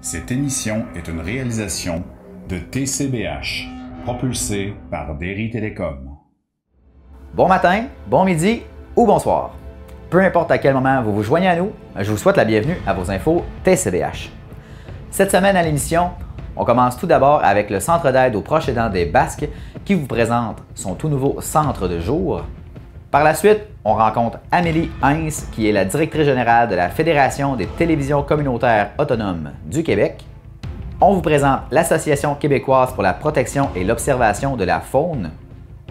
Cette émission est une réalisation de TCBH, propulsée par Derry Télécom. Bon matin, bon midi ou bonsoir. Peu importe à quel moment vous vous joignez à nous, je vous souhaite la bienvenue à vos infos TCBH. Cette semaine à l'émission, on commence tout d'abord avec le Centre d'aide aux proches aidants des Basques qui vous présente son tout nouveau centre de jour. Par la suite, on rencontre Amélie Heinz, qui est la directrice générale de la Fédération des télévisions communautaires autonomes du Québec. On vous présente l'Association québécoise pour la protection et l'observation de la faune.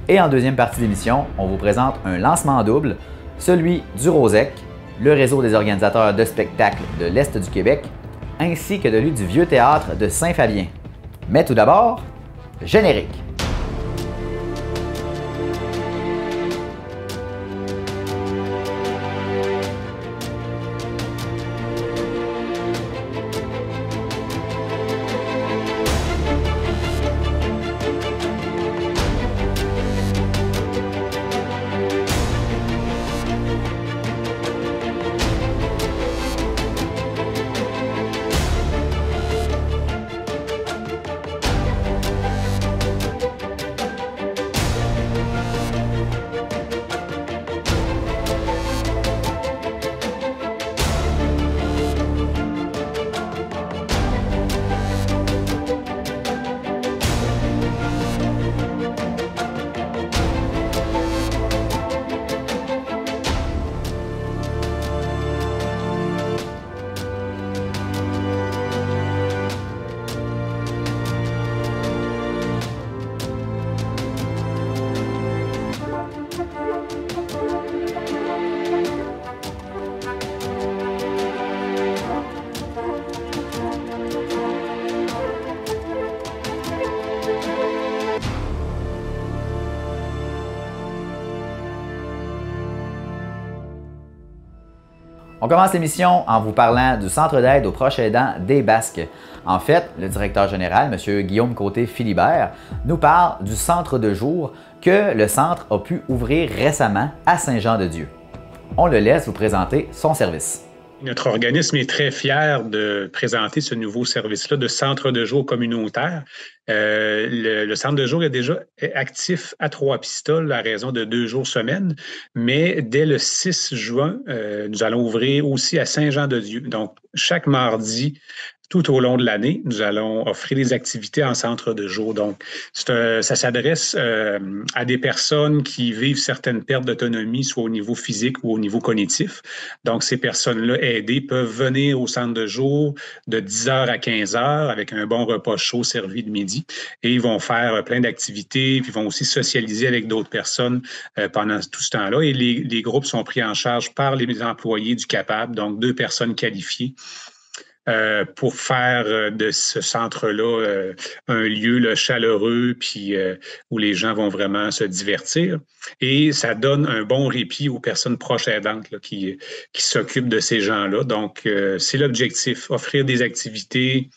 Et en deuxième partie d'émission, on vous présente un lancement double, celui du ROSEC, le réseau des organisateurs de spectacles de l'Est du Québec, ainsi que celui du Vieux Théâtre de Saint-Fabien. Mais tout d'abord, générique. On commence l'émission en vous parlant du Centre d'aide aux proches aidants des Basques. En fait, le directeur général, M. Guillaume Côté-Philibert, nous parle du centre de jour que le centre a pu ouvrir récemment à Saint-Jean-de-Dieu. On le laisse vous présenter son service. Notre organisme est très fier de présenter ce nouveau service-là de centre de jour communautaire. Le centre de jour est déjà actif à Trois-Pistoles à raison de 2 jours semaine, mais dès le 6 juin, nous allons ouvrir aussi à Saint-Jean-de-Dieu. Donc, chaque mardi, tout au long de l'année, nous allons offrir des activités en centre de jour. Donc, ça s'adresse à des personnes qui vivent certaines pertes d'autonomie, soit au niveau physique ou au niveau cognitif. Donc, ces personnes-là aidées peuvent venir au centre de jour de 10h à 15h avec un bon repas chaud servi le midi. Et ils vont faire plein d'activités, puis ils vont aussi socialiser avec d'autres personnes pendant tout ce temps-là. Et les groupes sont pris en charge par les employés du CAPAB, donc 2 personnes qualifiées. Pour faire de ce centre-là un lieu chaleureux puis où les gens vont vraiment se divertir. Et ça donne un bon répit aux personnes proches aidantes là, qui s'occupent de ces gens-là. Donc, c'est l'objectif, offrir des activités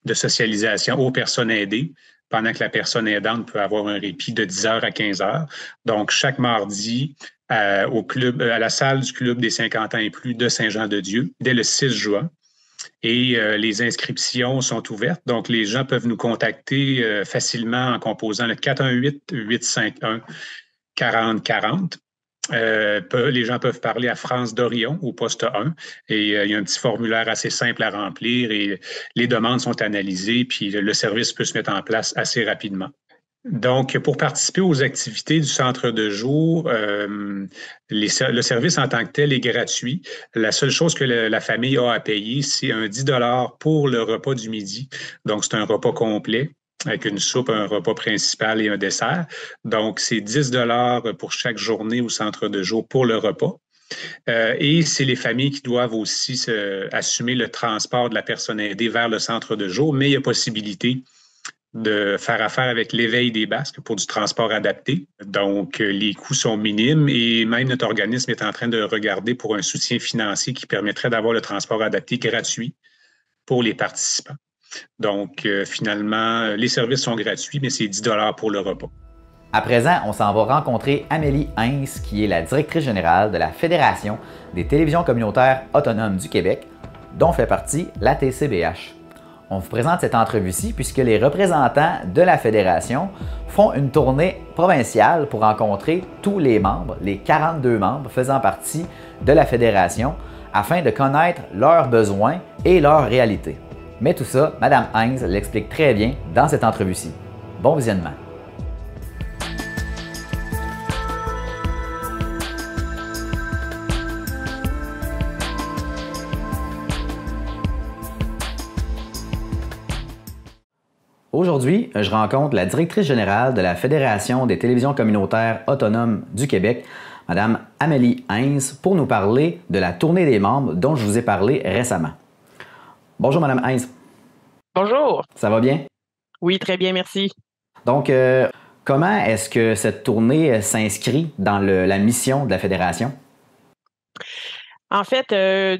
de socialisation aux personnes aidées pendant que la personne aidante peut avoir un répit de 10h à 15h. Donc, chaque mardi, à la salle du Club des 50 ans et plus de Saint-Jean-de-Dieu, dès le 6 juin. Et les inscriptions sont ouvertes, donc les gens peuvent nous contacter facilement en composant le 418-851-4040. Les gens peuvent parler à France Dorion au poste 1 et il y a un petit formulaire assez simple à remplir et les demandes sont analysées puis le service peut se mettre en place assez rapidement. Donc, pour participer aux activités du centre de jour, le service en tant que tel est gratuit. La seule chose que la famille a à payer, c'est un 10 $ pour le repas du midi. Donc, c'est un repas complet avec une soupe, un repas principal et un dessert. Donc, c'est 10 $ pour chaque journée au centre de jour pour le repas. Et c'est les familles qui doivent aussi assumer le transport de la personne aidée vers le centre de jour, mais il y a possibilité de faire affaire avec l'Éveil des Basques pour du transport adapté. Donc, les coûts sont minimes et même notre organisme est en train de regarder pour un soutien financier qui permettrait d'avoir le transport adapté gratuit pour les participants. Donc, finalement, les services sont gratuits, mais c'est 10 $ pour le repas. À présent, on s'en va rencontrer Amélie Heinz, qui est la directrice générale de la Fédération des télévisions communautaires autonomes du Québec, dont fait partie la TCBH. On vous présente cette entrevue-ci puisque les représentants de la Fédération font une tournée provinciale pour rencontrer tous les membres, les 42 membres faisant partie de la Fédération, afin de connaître leurs besoins et leurs réalités. Mais tout ça, Mme Heinz l'explique très bien dans cette entrevue-ci. Bon visionnement! Aujourd'hui, je rencontre la directrice générale de la Fédération des télévisions communautaires autonomes du Québec, Mme Amélie Heinz, pour nous parler de la tournée des membres dont je vous ai parlé récemment. Bonjour Mme Heinz. Bonjour. Ça va bien? Oui, très bien, merci. Donc, comment est-ce que cette tournée s'inscrit dans la mission de la Fédération? En fait,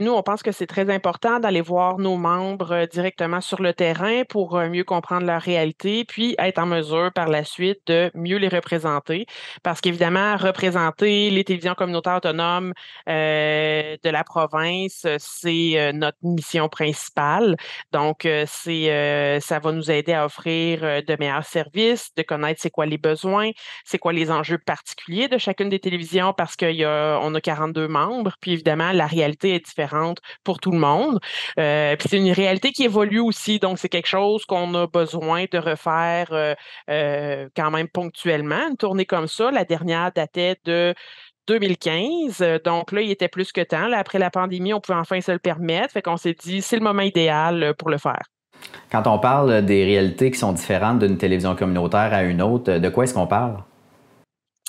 nous, on pense que c'est très important d'aller voir nos membres directement sur le terrain pour mieux comprendre leur réalité, puis être en mesure par la suite de mieux les représenter. Parce qu'évidemment, représenter les télévisions communautaires autonomes de la province, c'est notre mission principale. Donc, ça va nous aider à offrir de meilleurs services, de connaître c'est quoi les besoins, c'est quoi les enjeux particuliers de chacune des télévisions, parce qu'on a 42 membres, puis évidemment, la réalité est différente pour tout le monde. Puis c'est une réalité qui évolue aussi, donc c'est quelque chose qu'on a besoin de refaire quand même ponctuellement. Une tournée comme ça, la dernière datait de 2015, donc là, il était plus que temps. Là, après la pandémie, on pouvait enfin se le permettre, fait qu'on s'est dit, c'est le moment idéal pour le faire. Quand on parle des réalités qui sont différentes d'une télévision communautaire à une autre, de quoi est-ce qu'on parle?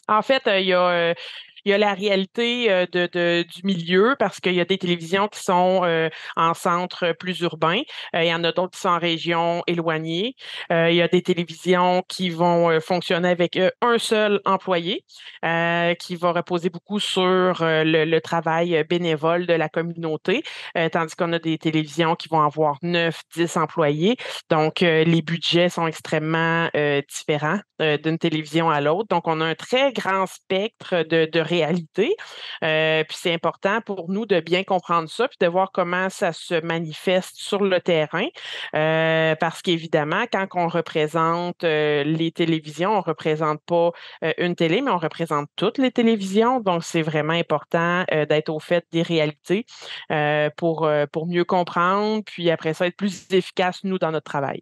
En fait, il y a la réalité du milieu parce qu'il y a des télévisions qui sont en centre plus urbain. Il y en a d'autres qui sont en région éloignée. Il y a des télévisions qui vont fonctionner avec un seul employé qui va reposer beaucoup sur le travail bénévole de la communauté, tandis qu'on a des télévisions qui vont avoir 9, 10 employés. Donc, les budgets sont extrêmement différents d'une télévision à l'autre. Donc, on a un très grand spectre de réalité. Puis c'est important pour nous de bien comprendre ça, puis de voir comment ça se manifeste sur le terrain. Parce qu'évidemment, quand on représente les télévisions, on ne représente pas une télé, mais on représente toutes les télévisions. Donc, c'est vraiment important d'être au fait des réalités pour mieux comprendre, puis après ça, être plus efficace, nous, dans notre travail.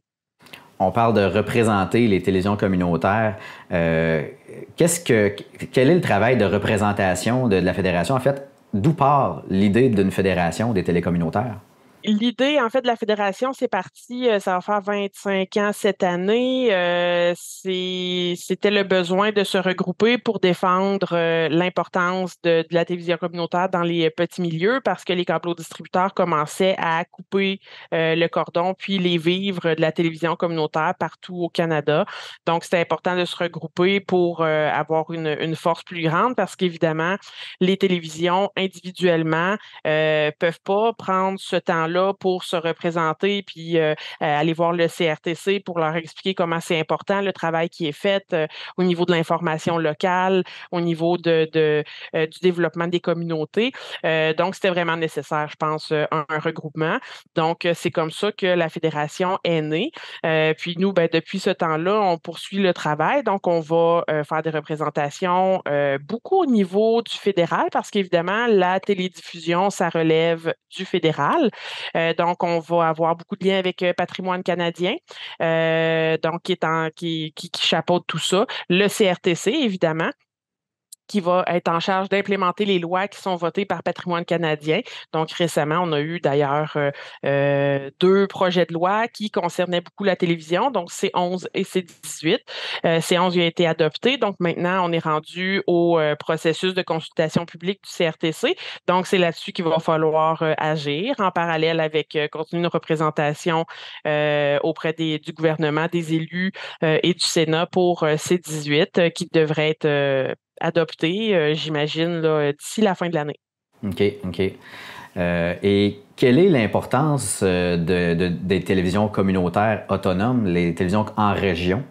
On parle de représenter les télévisions communautaires. Quel est le travail de représentation de la Fédération? En fait, d'où part l'idée d'une fédération des télécommunautaires? L'idée, en fait, de la fédération, c'est parti, ça va faire 25 ans cette année. C'était le besoin de se regrouper pour défendre l'importance de la télévision communautaire dans les petits milieux parce que les câblos-distributeurs commençaient à couper le cordon puis les vivres de la télévision communautaire partout au Canada. Donc, c'était important de se regrouper pour avoir une force plus grande parce qu'évidemment, les télévisions individuellement peuvent pas prendre ce temps-là pour se représenter puis aller voir le CRTC pour leur expliquer comment c'est important le travail qui est fait au niveau de l'information locale, au niveau du développement des communautés. Donc, c'était vraiment nécessaire, je pense, un regroupement. Donc, c'est comme ça que la fédération est née. Puis nous, depuis ce temps-là, on poursuit le travail. Donc, on va faire des représentations beaucoup au niveau du fédéral parce qu'évidemment, la télédiffusion, ça relève du fédéral. Donc, on va avoir beaucoup de liens avec Patrimoine canadien, donc qui chapeaute tout ça. Le CRTC, évidemment, qui va être en charge d'implémenter les lois qui sont votées par Patrimoine canadien. Donc, récemment, on a eu d'ailleurs 2 projets de loi qui concernaient beaucoup la télévision, donc C11 et C18. C11 a été adopté, donc maintenant, on est rendu au processus de consultation publique du CRTC. Donc, c'est là-dessus qu'il va falloir agir en parallèle avec contenu de représentation auprès du gouvernement, des élus et du Sénat pour C18 qui devrait être adopté, j'imagine, d'ici la fin de l'année. OK. Et quelle est l'importance des télévisions communautaires autonomes, les télévisions en région?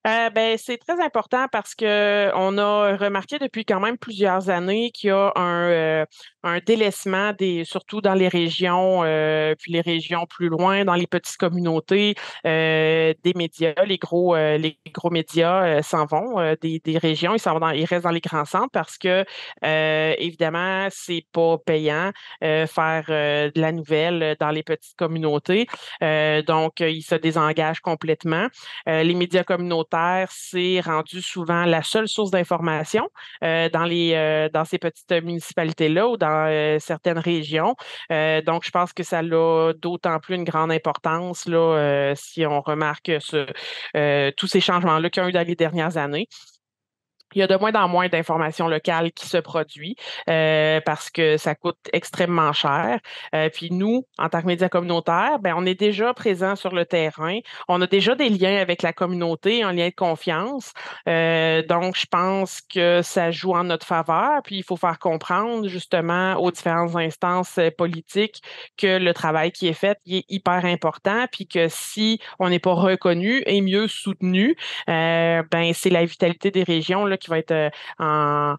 C'est très important parce que on a remarqué depuis quand même plusieurs années qu'il y a un délaissement surtout dans les régions, puis les régions plus loin, dans les petites communautés, des médias. Les gros médias s'en vont des régions, ils restent dans les grands centres parce que évidemment, c'est pas payant faire de la nouvelle dans les petites communautés. Donc, ils se désengagent complètement. Les médias communautaires, c'est rendu souvent la seule source d'information dans ces petites municipalités-là ou dans certaines régions. Donc, je pense que ça a d'autant plus une grande importance là, si on remarque tous ces changements-là qu'il y a eu dans les dernières années. Il y a de moins en moins d'informations locales qui se produisent parce que ça coûte extrêmement cher. Puis nous, en tant que médias communautaires, on est déjà présents sur le terrain. On a déjà des liens avec la communauté, un lien de confiance. Donc, je pense que ça joue en notre faveur. Puis, il faut faire comprendre justement aux différentes instances politiques que le travail qui est fait il est hyper important. Puis que si on n'est pas reconnu et mieux soutenu, c'est la vitalité des régions là, qui va être en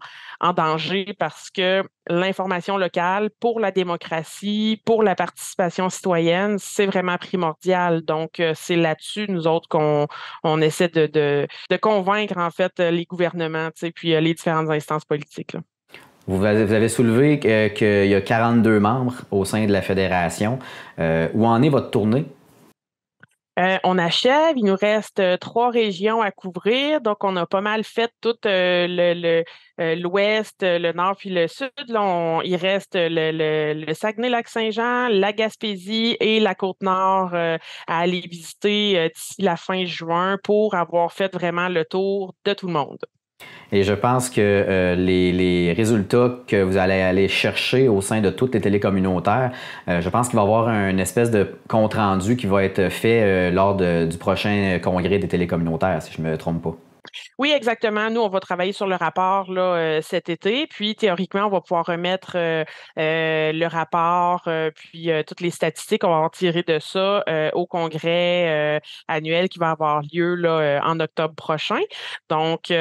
danger parce que l'information locale pour la démocratie, pour la participation citoyenne, c'est vraiment primordial. Donc, c'est là-dessus, nous autres, qu'on essaie de convaincre, en fait, les gouvernements, puis les différentes instances politiques, là. Vous avez soulevé qu'il y a 42 membres au sein de la fédération. Où en est votre tournée? On achève, il nous reste 3 régions à couvrir, donc on a pas mal fait tout l'ouest, le nord puis le sud. Là, il reste le Saguenay-Lac-Saint-Jean, la Gaspésie et la Côte-Nord à aller visiter d'ici la fin juin pour avoir fait vraiment le tour de tout le monde. Et je pense que les résultats que vous allez aller chercher au sein de toutes les télécommunautaires, je pense qu'il va y avoir une espèce de compte-rendu qui va être fait lors du prochain congrès des télécommunautaires, si je ne me trompe pas. Oui, exactement. Nous, on va travailler sur le rapport là, cet été. Puis, théoriquement, on va pouvoir remettre le rapport, puis toutes les statistiques, on va en tirer de ça au congrès annuel qui va avoir lieu là, en octobre prochain. Donc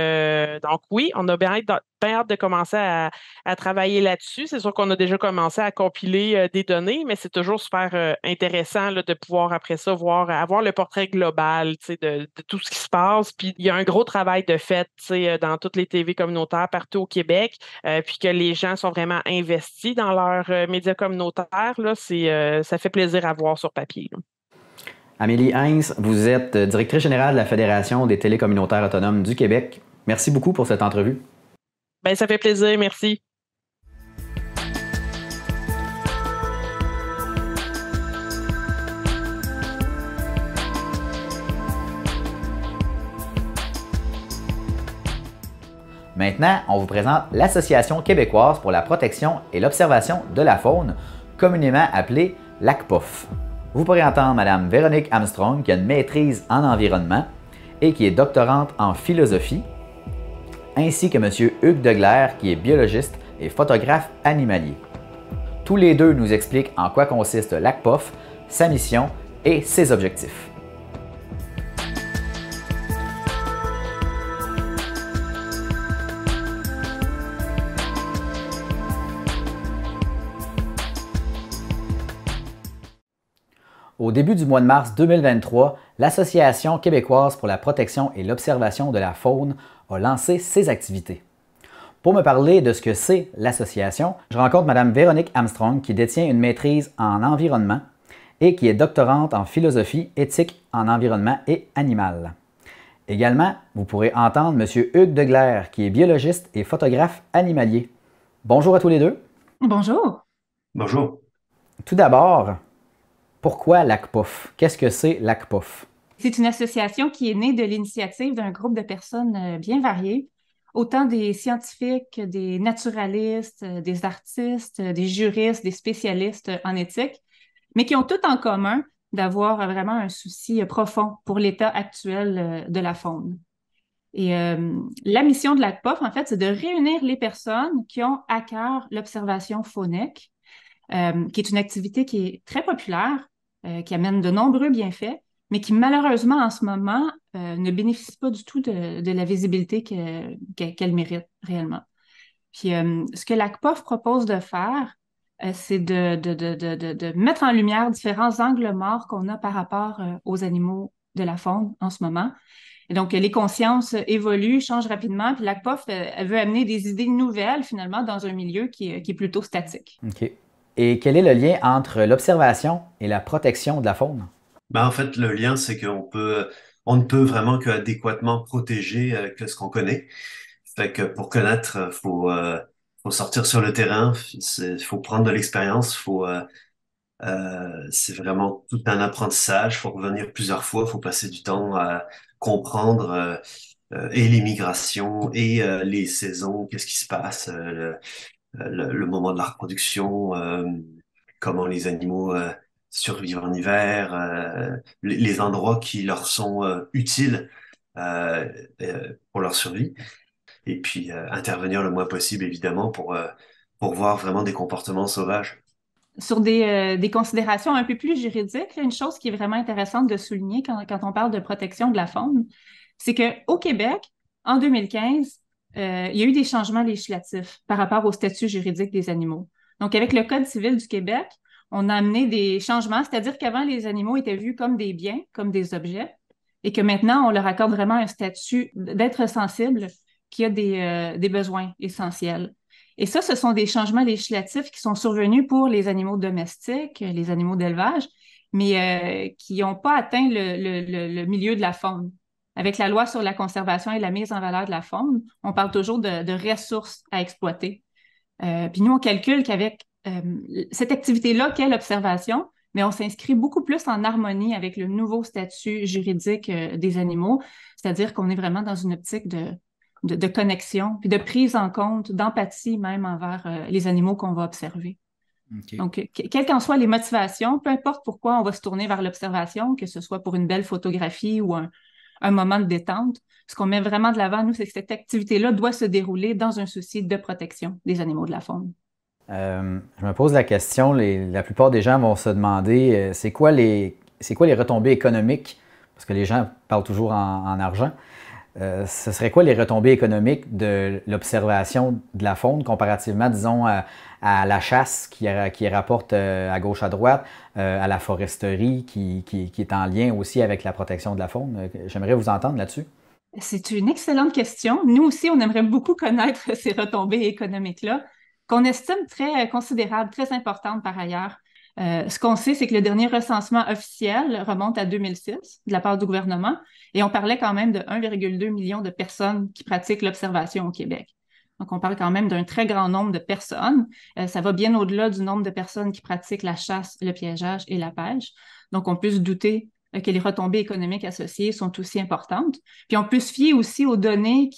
oui, on a bien hâte de commencer à travailler là-dessus. C'est sûr qu'on a déjà commencé à compiler des données, mais c'est toujours super intéressant là, de pouvoir, après ça, avoir le portrait global de tout ce qui se passe. Puis, il y a un gros travail de fait dans toutes les TV communautaires partout au Québec, puis que les gens sont vraiment investis dans leurs médias communautaires. Là, ça fait plaisir à voir sur papier, là. Amélie Heinz, vous êtes directrice générale de la Fédération des télécommunautaires autonomes du Québec. Merci beaucoup pour cette entrevue. Ça fait plaisir, merci. Maintenant, on vous présente l'Association québécoise pour la protection et l'observation de la faune, communément appelée l'ACPOF. Vous pourrez entendre Mme Véronique Armstrong, qui a une maîtrise en environnement et qui est doctorante en philosophie, ainsi que M. Hugues Deglaire, qui est biologiste et photographe animalier. Tous les deux nous expliquent en quoi consiste l'ACPOF, sa mission et ses objectifs. Au début du mois de mars 2023, l'Association québécoise pour la protection et l'observation de la faune a lancé ses activités. Pour me parler de ce que c'est l'association, je rencontre Mme Véronique Armstrong qui détient une maîtrise en environnement et qui est doctorante en philosophie éthique en environnement et animal. Également, vous pourrez entendre M. Hugues Deglaire qui est biologiste et photographe animalier. Bonjour à tous les deux. Bonjour. Bonjour. Tout d'abord, pourquoi l'ACPOF? Qu'est-ce que c'est l'ACPOF? C'est une association qui est née de l'initiative d'un groupe de personnes bien variées, autant des scientifiques, des naturalistes, des artistes, des juristes, des spécialistes en éthique, mais qui ont tout en commun d'avoir vraiment un souci profond pour l'état actuel de la faune. Et la mission de l'ACPOF, en fait, c'est de réunir les personnes qui ont à cœur l'observation faunique, qui est une activité qui est très populaire, qui amène de nombreux bienfaits, mais qui malheureusement en ce moment ne bénéficie pas du tout de la visibilité qu'elle mérite réellement. Puis, ce que l'ACPOF propose de faire, c'est de mettre en lumière différents angles morts qu'on a par rapport aux animaux de la faune en ce moment. Et donc, les consciences évoluent, changent rapidement, puis l'ACPOF, elle veut amener des idées nouvelles, finalement, dans un milieu qui est plutôt statique. OK. Et quel est le lien entre l'observation et la protection de la faune? En fait, le lien, c'est on ne peut vraiment qu'adéquatement protéger que ce qu'on connaît. Fait que pour connaître, faut sortir sur le terrain, faut prendre de l'expérience, c'est vraiment tout un apprentissage. Faut revenir plusieurs fois, faut passer du temps à comprendre et les migrations et les saisons, qu'est-ce qui se passe, le moment de la reproduction, comment les animaux survivent en hiver, les endroits qui leur sont utiles pour leur survie. Et puis intervenir le moins possible, évidemment, pour voir vraiment des comportements sauvages. Sur des considérations un peu plus juridiques, une chose qui est vraiment intéressante de souligner quand on parle de protection de la faune, c'est qu'au Québec, en 2015, il y a eu des changements législatifs par rapport au statut juridique des animaux. Donc, avec le Code civil du Québec, on a amené des changements, c'est-à-dire qu'avant, les animaux étaient vus comme des biens, comme des objets, et que maintenant, on leur accorde vraiment un statut d'être sensible qui a des besoins essentiels. Et ça, ce sont des changements législatifs qui sont survenus pour les animaux domestiques, les animaux d'élevage, mais qui n'ont pas atteint le milieu de la faune. Avec la loi sur la conservation et la mise en valeur de la faune, on parle toujours de ressources à exploiter. Puis nous, on calcule qu'avec cette activité-là, qu'est l'observation, mais on s'inscrit beaucoup plus en harmonie avec le nouveau statut juridique des animaux, c'est-à-dire qu'on est vraiment dans une optique de connexion, puis de prise en compte, d'empathie même envers les animaux qu'on va observer. Okay. Donc, quelles qu'en soient les motivations, peu importe pourquoi on va se tourner vers l'observation, que ce soit pour une belle photographie ou un moment de détente, ce qu'on met vraiment de l'avant, nous, c'est que cette activité-là doit se dérouler dans un souci de protection des animaux de la faune. Je me pose la question, la plupart des gens vont se demander, c'est quoi les retombées économiques, parce que les gens parlent toujours en argent. Ce serait quoi les retombées économiques de l'observation de la faune comparativement, disons, à la chasse qui rapporte à gauche, à droite, à la foresterie qui est en lien aussi avec la protection de la faune? J'aimerais vous entendre là-dessus. C'est une excellente question. Nous aussi, on aimerait beaucoup connaître ces retombées économiques-là, qu'on estime très considérables, très importantes par ailleurs. Ce qu'on sait, c'est que le dernier recensement officiel remonte à 2006 de la part du gouvernement et on parlait quand même de 1,2 million de personnes qui pratiquent l'observation au Québec. Donc, on parle quand même d'un très grand nombre de personnes. Ça va bien au-delà du nombre de personnes qui pratiquent la chasse, le piégeage et la pêche. Donc, on peut se douter que les retombées économiques associées sont aussi importantes. Puis, on peut se fier aussi aux données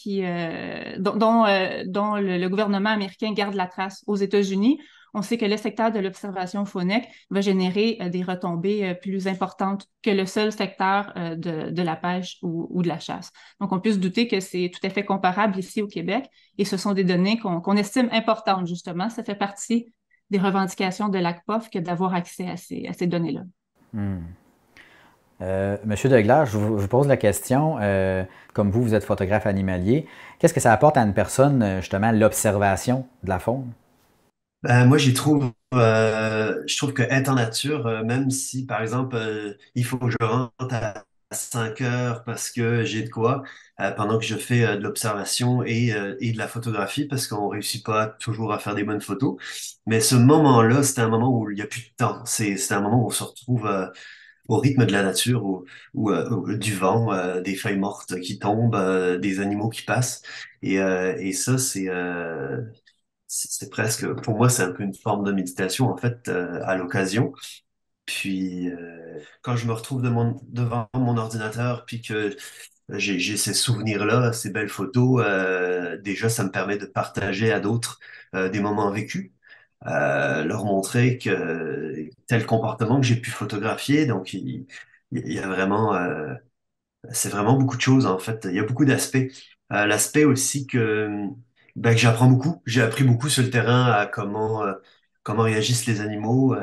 dont le gouvernement américain garde la trace aux États-Unis. On sait que le secteur de l'observation faunique va générer des retombées plus importantes que le seul secteur de la pêche ou de la chasse. Donc, on peut se douter que c'est tout à fait comparable ici au Québec et ce sont des données qu'on estime importantes, justement. Ça fait partie des revendications de l'ACPOF que d'avoir accès à ces données-là. Monsieur Degler, je vous pose la question, comme vous êtes photographe animalier, qu'est-ce que ça apporte à une personne, justement, l'observation de la faune? Moi, je trouve que être en nature, même si, par exemple, il faut que je rentre à 5 heures parce que j'ai de quoi, pendant que je fais de l'observation et de la photographie, parce qu'on réussit pas toujours à faire des bonnes photos. Mais ce moment-là, c'est un moment où il n'y a plus de temps. C'est un moment où on se retrouve au rythme de la nature, ou du vent, des feuilles mortes qui tombent, des animaux qui passent. Et ça, c'est presque, pour moi, c'est un peu une forme de méditation, en fait, à l'occasion. Puis, quand je me retrouve devant mon ordinateur, puis que j'ai ces souvenirs-là, ces belles photos, déjà, ça me permet de partager à d'autres des moments vécus, leur montrer que tel comportement que j'ai pu photographier. Donc, il y a vraiment, c'est vraiment beaucoup de choses, en fait. Il y a beaucoup d'aspects. L'aspect aussi que j'apprends beaucoup. J'ai appris beaucoup sur le terrain à comment réagissent les animaux,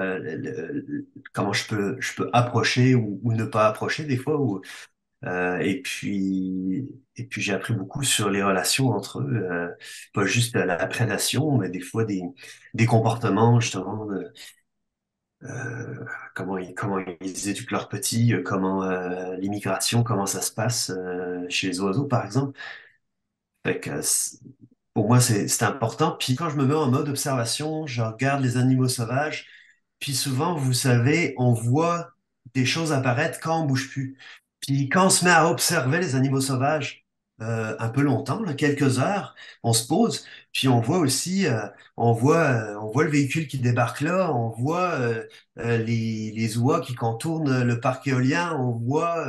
comment je peux approcher ou ne pas approcher des fois, Et puis j'ai appris beaucoup sur les relations entre eux, pas juste la prédation, mais des fois des comportements justement comment ils éduquent leurs petits, comment l'immigration, comment ça se passe chez les oiseaux par exemple. Fait que pour moi c'est important. Puis quand je me mets en mode observation, je regarde les animaux sauvages. Puis souvent, vous savez, on voit des choses apparaître quand on bouge plus. Puis quand on se met à observer les animaux sauvages un peu longtemps, là, quelques heures, on se pose, puis on voit aussi, on voit le véhicule qui débarque là, on voit les oies qui contournent le parc éolien, on voit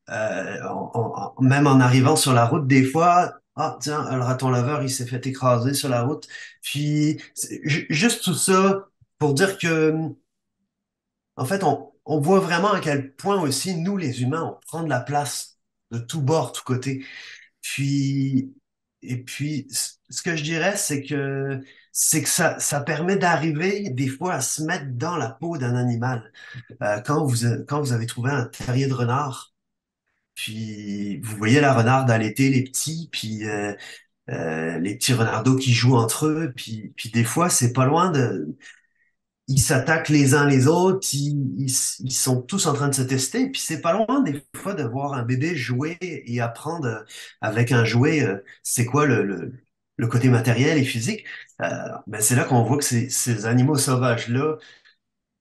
même en arrivant sur la route des fois, ah tiens, le raton laveur, il s'est fait écraser sur la route. Puis juste tout ça pour dire que en fait, on voit vraiment à quel point aussi, nous, les humains, on prend de la place de tous bords, tous côtés. Puis, et puis, ce que je dirais, c'est que ça permet d'arriver des fois à se mettre dans la peau d'un animal. Quand vous avez trouvé un terrier de renard, puis vous voyez la renarde allaiter les petits, puis les petits renardeaux qui jouent entre eux, puis des fois, c'est pas loin de ils s'attaquent les uns les autres, ils sont tous en train de se tester, puis c'est pas loin des fois de voir un bébé jouer et apprendre avec un jouet, c'est quoi le côté matériel et physique. Ben c'est là qu'on voit que ces animaux sauvages-là,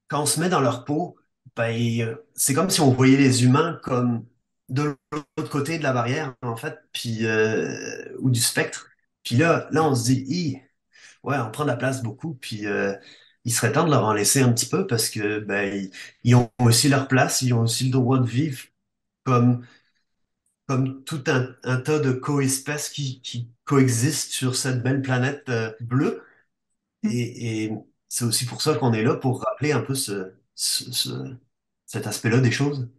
quand on se met dans leur peau, ben, c'est comme si on voyait les humains comme de l'autre côté de la barrière, en fait, puis, ou du spectre. Puis là, on se dit, ouais, on prend de la place beaucoup, puis il serait temps de leur en laisser un petit peu parce que ben ils ont aussi leur place, ils ont aussi le droit de vivre comme comme tout un tas de coespèces qui coexistent sur cette belle planète bleue. Et c'est aussi pour ça qu'on est là pour rappeler un peu cet aspect-là des choses.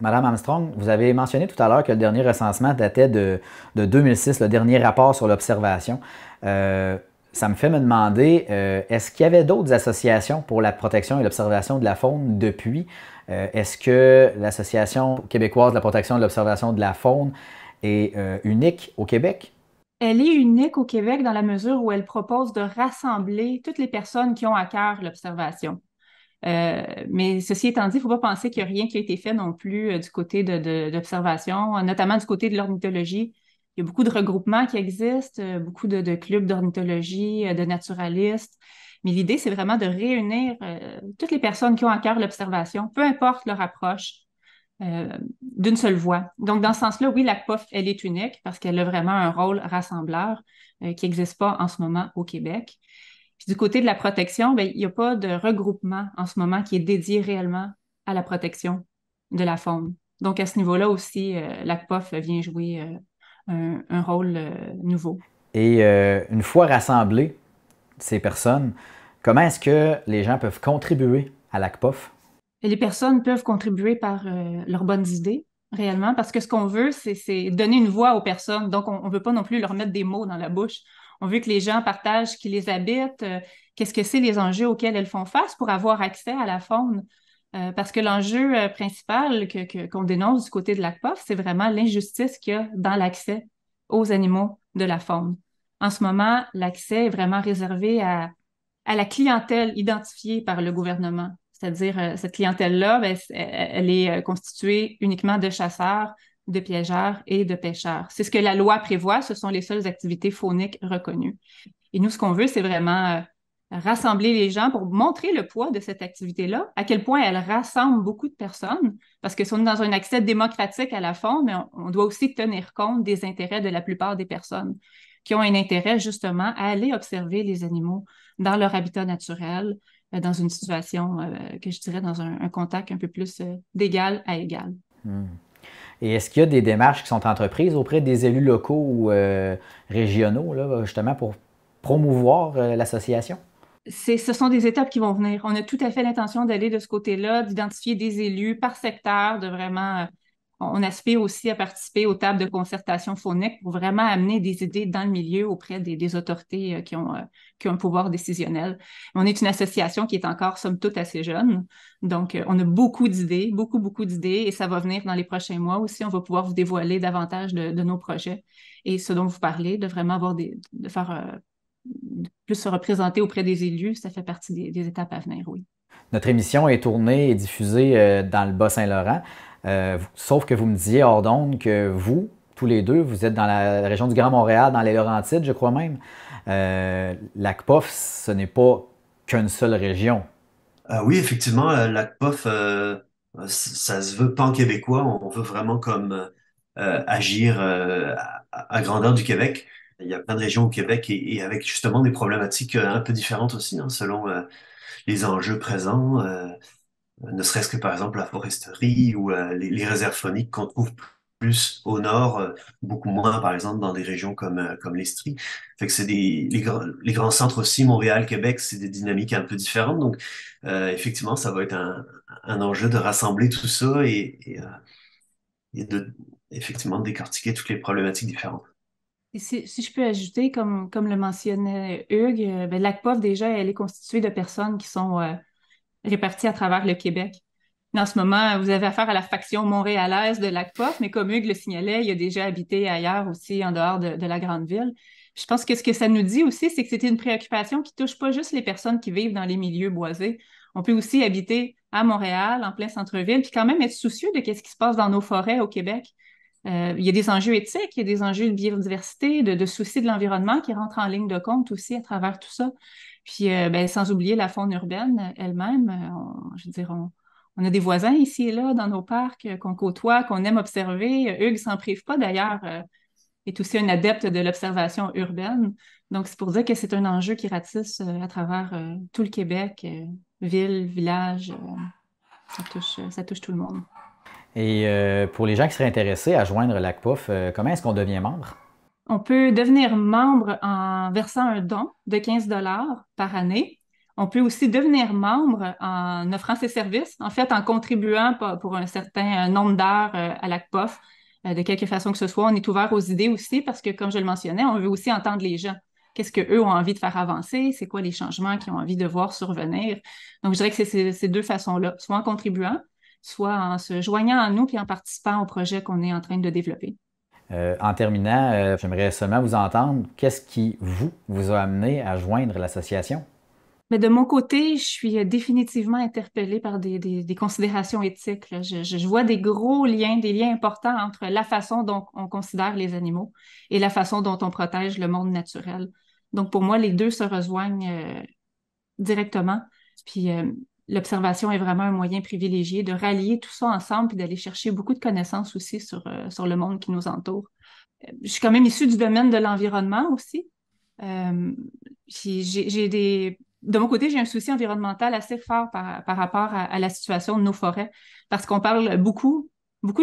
Madame Armstrong, vous avez mentionné tout à l'heure que le dernier recensement datait de 2006, le dernier rapport sur l'observation. Ça me fait me demander, est-ce qu'il y avait d'autres associations pour la protection et l'observation de la faune depuis? Est-ce que l'Association québécoise de la protection et de l'observation de la faune est unique au Québec? Elle est unique au Québec dans la mesure où elle propose de rassembler toutes les personnes qui ont à cœur l'observation. Mais ceci étant dit, il ne faut pas penser qu'il n'y a rien qui a été fait non plus du côté d'observation, notamment du côté de l'ornithologie. Il y a beaucoup de regroupements qui existent, beaucoup de clubs d'ornithologie, de naturalistes. Mais l'idée, c'est vraiment de réunir toutes les personnes qui ont à cœur l'observation, peu importe leur approche, d'une seule voix. Donc, dans ce sens-là, oui, la CPOF, elle est unique parce qu'elle a vraiment un rôle rassembleur qui n'existe pas en ce moment au Québec. Puis du côté de la protection, bien, il n'y a pas de regroupement en ce moment qui est dédié réellement à la protection de la faune. Donc, à ce niveau-là aussi, la CPOF vient jouer un rôle nouveau. Et une fois rassemblées ces personnes, comment est-ce que les gens peuvent contribuer à la CPOF? Et les personnes peuvent contribuer par leurs bonnes idées, réellement, parce que ce qu'on veut, c'est donner une voix aux personnes. Donc, on ne veut pas non plus leur mettre des mots dans la bouche. On veut que les gens partagent ce qui les habite, qu'est-ce que c'est les enjeux auxquels elles font face pour avoir accès à la faune. Parce que l'enjeu principal qu'on dénonce du côté de la CPOF, c'est vraiment l'injustice qu'il y a dans l'accès aux animaux de la faune. En ce moment, l'accès est vraiment réservé à la clientèle identifiée par le gouvernement. C'est-à-dire, cette clientèle-là, ben, elle est constituée uniquement de chasseurs, de piégeurs et de pêcheurs. C'est ce que la loi prévoit, ce sont les seules activités fauniques reconnues. Et nous, ce qu'on veut, c'est vraiment rassembler les gens pour montrer le poids de cette activité-là, à quel point elle rassemble beaucoup de personnes, parce que si on est dans un accès démocratique à la faune, mais on doit aussi tenir compte des intérêts de la plupart des personnes qui ont un intérêt justement à aller observer les animaux dans leur habitat naturel, dans une situation que je dirais dans un contact un peu plus d'égal à égal. Et est-ce qu'il y a des démarches qui sont entreprises auprès des élus locaux ou régionaux, là, justement, pour promouvoir l'association? Ce sont des étapes qui vont venir. On a tout à fait l'intention d'aller de ce côté-là, d'identifier des élus par secteur, de vraiment... on aspire aussi à participer aux tables de concertation faunique pour vraiment amener des idées dans le milieu auprès des autorités qui ont un pouvoir décisionnel. On est une association qui est encore, somme toute, assez jeune. Donc, on a beaucoup d'idées, beaucoup d'idées, et ça va venir dans les prochains mois aussi. On va pouvoir vous dévoiler davantage de nos projets. Et ce dont vous parlez, de vraiment avoir de faire plus se représenter auprès des élus, ça fait partie des étapes à venir, oui. Notre émission est tournée et diffusée dans le Bas-Saint-Laurent. Sauf que vous me disiez hors d'onde que vous, tous les deux, vous êtes dans la région du Grand Montréal, dans les Laurentides, je crois même. L'ACPOF, ce n'est pas qu'une seule région. Oui, effectivement, l'ACPOF, ça se veut pan-québécois. On veut vraiment comme agir à grandeur du Québec. Il y a plein de régions au Québec et avec justement des problématiques un peu différentes aussi, hein, selon les enjeux présents. Ne serait-ce que par exemple la foresterie ou les réserves fauniques qu'on trouve plus au nord, beaucoup moins par exemple dans des régions comme l'Estrie. Fait que c'est les grands centres aussi, Montréal, Québec, c'est des dynamiques un peu différentes. Donc effectivement, ça va être un enjeu de rassembler tout ça et de effectivement décortiquer toutes les problématiques différentes. Et si je peux ajouter, comme le mentionnait Hugues, ben, l'ACPOF, déjà, elle est constituée de personnes qui sont réparties à travers le Québec. En ce moment, vous avez affaire à la faction montréalaise de l'ACPOF, mais comme Hugues le signalait, il a déjà habité ailleurs aussi, en dehors de la grande ville. Je pense que ce que ça nous dit aussi, c'est que c'était une préoccupation qui touche pas juste les personnes qui vivent dans les milieux boisés. On peut aussi habiter à Montréal, en plein centre-ville, puis quand même être soucieux de ce qui se passe dans nos forêts au Québec. Il y a des enjeux éthiques, il y a des enjeux de biodiversité, de soucis de l'environnement qui rentrent en ligne de compte aussi à travers tout ça. Puis, ben, sans oublier la faune urbaine elle-même. Je veux dire, on a des voisins ici et là dans nos parcs qu'on côtoie, qu'on aime observer. Hugues s'en prive pas d'ailleurs, est aussi un adepte de l'observation urbaine. Donc, c'est pour dire que c'est un enjeu qui ratisse à travers tout le Québec, ville, village, ça touche tout le monde. Et pour les gens qui seraient intéressés à joindre l'ACPOF, comment est-ce qu'on devient membre? On peut devenir membre en versant un don de 15 par année. On peut aussi devenir membre en offrant ses services, en fait, en contribuant pour un certain nombre d'heures à l'ACPOF, de quelque façon que ce soit. On est ouvert aux idées aussi parce que, comme je le mentionnais, on veut aussi entendre les gens. Qu'est-ce qu'eux ont envie de faire avancer? C'est quoi les changements qu'ils ont envie de voir survenir? Donc, je dirais que c'est ces deux façons-là, soit en contribuant, soit en se joignant à nous puis en participant au projet qu'on est en train de développer. En terminant, j'aimerais seulement vous entendre. Qu'est-ce qui vous a amené à joindre l'association? Mais de mon côté, je suis définitivement interpellée par des considérations éthiques, là. Je vois des gros liens, des liens importants entre la façon dont on considère les animaux et la façon dont on protège le monde naturel. Donc, pour moi, les deux se rejoignent directement. Puis, l'observation est vraiment un moyen privilégié de rallier tout ça ensemble puis d'aller chercher beaucoup de connaissances aussi sur le monde qui nous entoure. Je suis quand même issue du domaine de l'environnement aussi. Puis de mon côté, j'ai un souci environnemental assez fort par rapport à la situation de nos forêts, parce qu'on parle beaucoup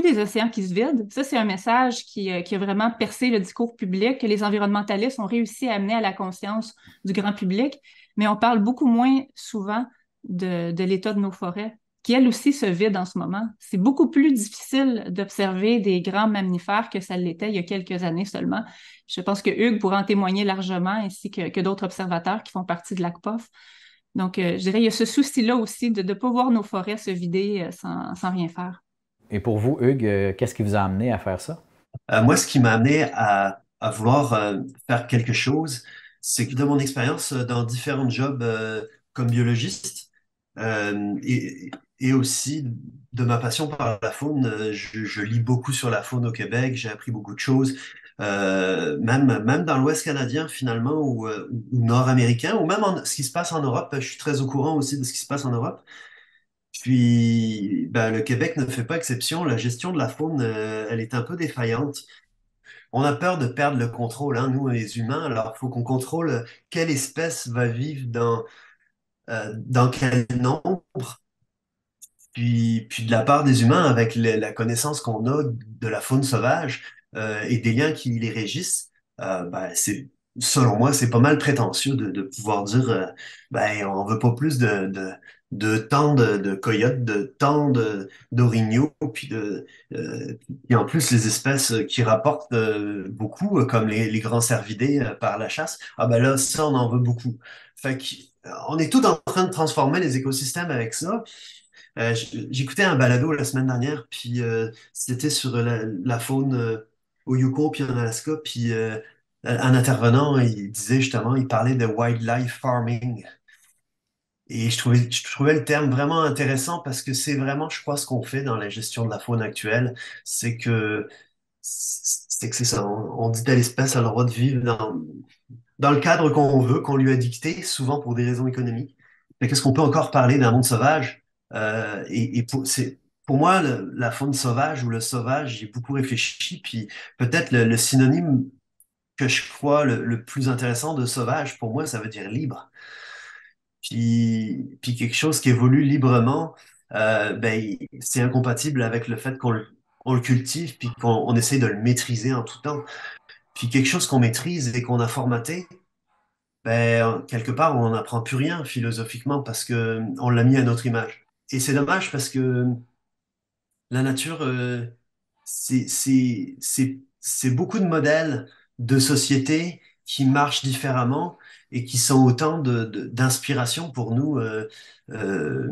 des océans qui se vident. Ça, c'est un message qui a vraiment percé le discours public, que les environnementalistes ont réussi à amener à la conscience du grand public, mais on parle beaucoup moins souvent de l'état de nos forêts, qui elles aussi se vident en ce moment. C'est beaucoup plus difficile d'observer des grands mammifères que ça l'était il y a quelques années seulement. Je pense que Hugues pourra en témoigner largement, ainsi que d'autres observateurs qui font partie de l'ACPOF. Donc, je dirais, il y a ce souci-là aussi de ne pas voir nos forêts se vider sans rien faire. Et pour vous, Hugues, qu'est-ce qui vous a amené à faire ça? Moi, ce qui m'a amené à vouloir faire quelque chose, c'est que de mon expérience dans différents jobs comme biologiste et aussi de ma passion par la faune, je lis beaucoup sur la faune au Québec, j'ai appris beaucoup de choses, même dans l'Ouest canadien finalement ou nord-américain, ou même ce qui se passe en Europe, je suis très au courant aussi de ce qui se passe en Europe. Puis, ben, le Québec ne fait pas exception. La gestion de la faune, elle est un peu défaillante. On a peur de perdre le contrôle, hein, nous, les humains. Alors, il faut qu'on contrôle quelle espèce va vivre dans quel nombre. Puis de la part des humains, avec la connaissance qu'on a de la faune sauvage et des liens qui les régissent, ben, selon moi, c'est pas mal prétentieux de pouvoir dire ben, on veut pas plus tant de coyotes, de tant d'orignaux, puis en plus les espèces qui rapportent beaucoup, comme les grands cervidés par la chasse, ah ben là, ça, on en veut beaucoup. Fait on est tout en train de transformer les écosystèmes avec ça. J'écoutais un balado la semaine dernière, puis c'était sur la faune au Yukon puis en Alaska, puis un intervenant, il disait justement, il parlait de wildlife farming. Et je trouvais le terme vraiment intéressant parce que c'est vraiment, je crois, ce qu'on fait dans la gestion de la faune actuelle, c'est que c'est ça. On dit telle espèce a le droit de vivre dans le cadre qu'on veut, qu'on lui a dicté, souvent pour des raisons économiques. Mais qu'est-ce qu'on peut encore parler d'un monde sauvage? Pour moi, la faune sauvage ou le sauvage, j'ai beaucoup réfléchi, puis peut-être le synonyme que je crois le plus intéressant de sauvage, pour moi, ça veut dire libre. Puis quelque chose qui évolue librement, ben, c'est incompatible avec le fait on le cultive, puis qu'on essaie de le maîtriser en tout temps. Puis quelque chose qu'on maîtrise et qu'on a formaté, ben, quelque part, on n'en apprend plus rien philosophiquement parce que on l'a mis à notre image. Et c'est dommage parce que la nature, c'est beaucoup de modèles de société qui marchent différemment et qui sont autant d'inspiration pour nous euh,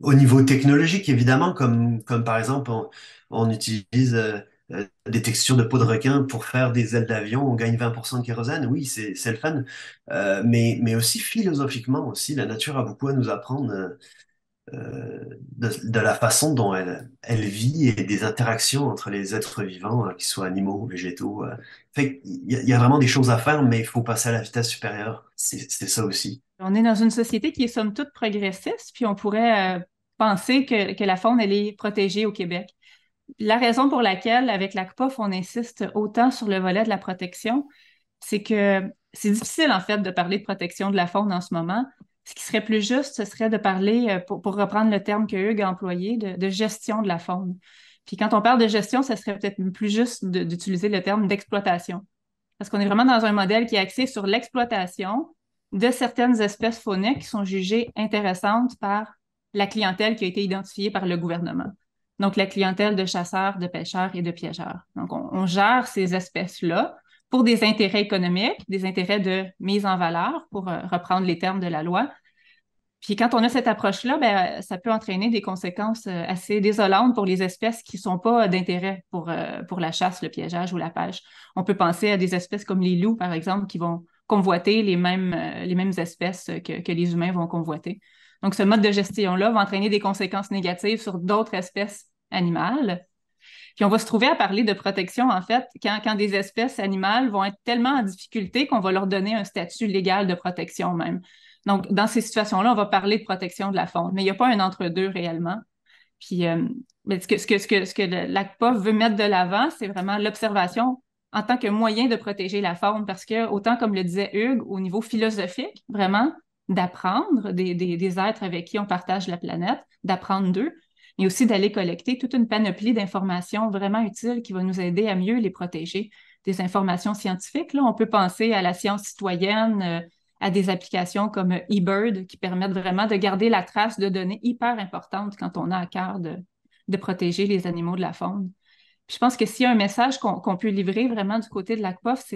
au niveau technologique, évidemment, comme par exemple, on utilise des textures de peau de requin pour faire des ailes d'avion, on gagne 20% de kérosène, oui, c'est le fun. Mais aussi philosophiquement aussi, la nature a beaucoup à nous apprendre de la façon dont elle vit et des interactions entre les êtres vivants, qu'ils soient animaux ou végétaux. Fait il y a vraiment des choses à faire, mais il faut passer à la vitesse supérieure. C'est ça aussi. On est dans une société qui est somme toute progressiste, puis on pourrait penser que la faune, elle est protégée au Québec. La raison pour laquelle, avec l'ACPOF, on insiste autant sur le volet de la protection, c'est que c'est difficile, en fait, de parler de protection de la faune en ce moment. Ce qui serait plus juste, ce serait de parler, pour reprendre le terme que Hugues a employé, de gestion de la faune. Puis quand on parle de gestion, ce serait peut-être plus juste d'utiliser le terme d'exploitation. Parce qu'on est vraiment dans un modèle qui est axé sur l'exploitation de certaines espèces fauniques qui sont jugées intéressantes par la clientèle qui a été identifiée par le gouvernement. Donc, la clientèle de chasseurs, de pêcheurs et de piégeurs. Donc, on gère ces espèces-là pour des intérêts économiques, des intérêts de mise en valeur, pour reprendre les termes de la loi. Puis quand on a cette approche-là, ben, ça peut entraîner des conséquences assez désolantes pour les espèces qui ne sont pas d'intérêt pour la chasse, le piégeage ou la pêche. On peut penser à des espèces comme les loups, par exemple, qui vont convoiter les mêmes espèces que les humains vont convoiter. Donc, ce mode de gestion-là va entraîner des conséquences négatives sur d'autres espèces animales. Puis on va se trouver à parler de protection, en fait, quand des espèces animales vont être tellement en difficulté qu'on va leur donner un statut légal de protection même. Donc, dans ces situations-là, on va parler de protection de la faune, mais il n'y a pas un entre-deux réellement. Puis, ce que l'ACPOF veut mettre de l'avant, c'est vraiment l'observation en tant que moyen de protéger la faune, parce que, autant comme le disait Hugues, au niveau philosophique, vraiment, d'apprendre des êtres avec qui on partage la planète, d'apprendre d'eux, mais aussi d'aller collecter toute une panoplie d'informations vraiment utiles qui va nous aider à mieux les protéger. Des informations scientifiques, là, on peut penser à la science citoyenne, à des applications comme eBird qui permettent vraiment de garder la trace de données hyper importantes quand on a à cœur de protéger les animaux de la faune. Puis je pense que s'il y a un message qu'on peut livrer vraiment du côté de l'ACPOF,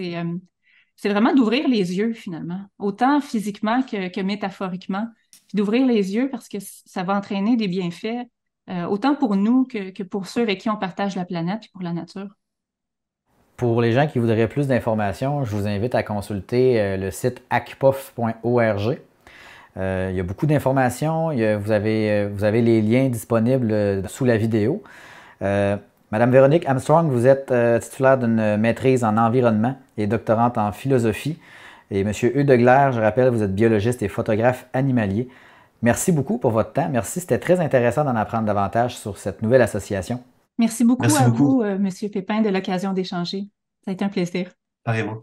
c'est vraiment d'ouvrir les yeux finalement, autant physiquement que métaphoriquement, puis d'ouvrir les yeux parce que ça va entraîner des bienfaits autant pour nous que pour ceux avec qui on partage la planète et pour la nature. Pour les gens qui voudraient plus d'informations, je vous invite à consulter le site acpof.org. Il y a beaucoup d'informations. Vous avez les liens disponibles sous la vidéo. Madame Véronique Armstrong, vous êtes titulaire d'une maîtrise en environnement et doctorante en philosophie. Et Monsieur Hugues Deglaire, je rappelle, vous êtes biologiste et photographe animalier. Merci beaucoup pour votre temps. Merci, c'était très intéressant d'en apprendre davantage sur cette nouvelle association. Merci beaucoup à vous, Monsieur Pépin, de l'occasion d'échanger. Ça a été un plaisir. Pareillement.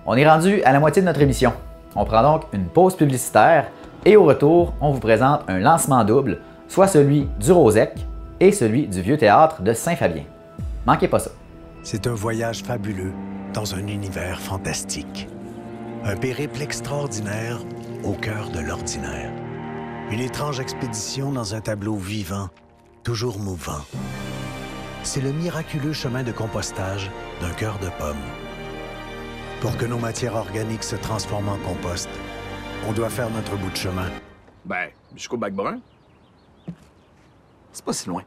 On est rendu à la moitié de notre émission. On prend donc une pause publicitaire et au retour, on vous présente un lancement double, soit celui du Rosec et celui du Vieux Théâtre de Saint-Fabien. Manquez pas ça. C'est un voyage fabuleux dans un univers fantastique. Un périple extraordinaire au cœur de l'ordinaire. Une étrange expédition dans un tableau vivant, toujours mouvant. C'est le miraculeux chemin de compostage d'un cœur de pomme. Pour que nos matières organiques se transforment en compost, on doit faire notre bout de chemin. Ben, jusqu'au bac brun. C'est pas si loin.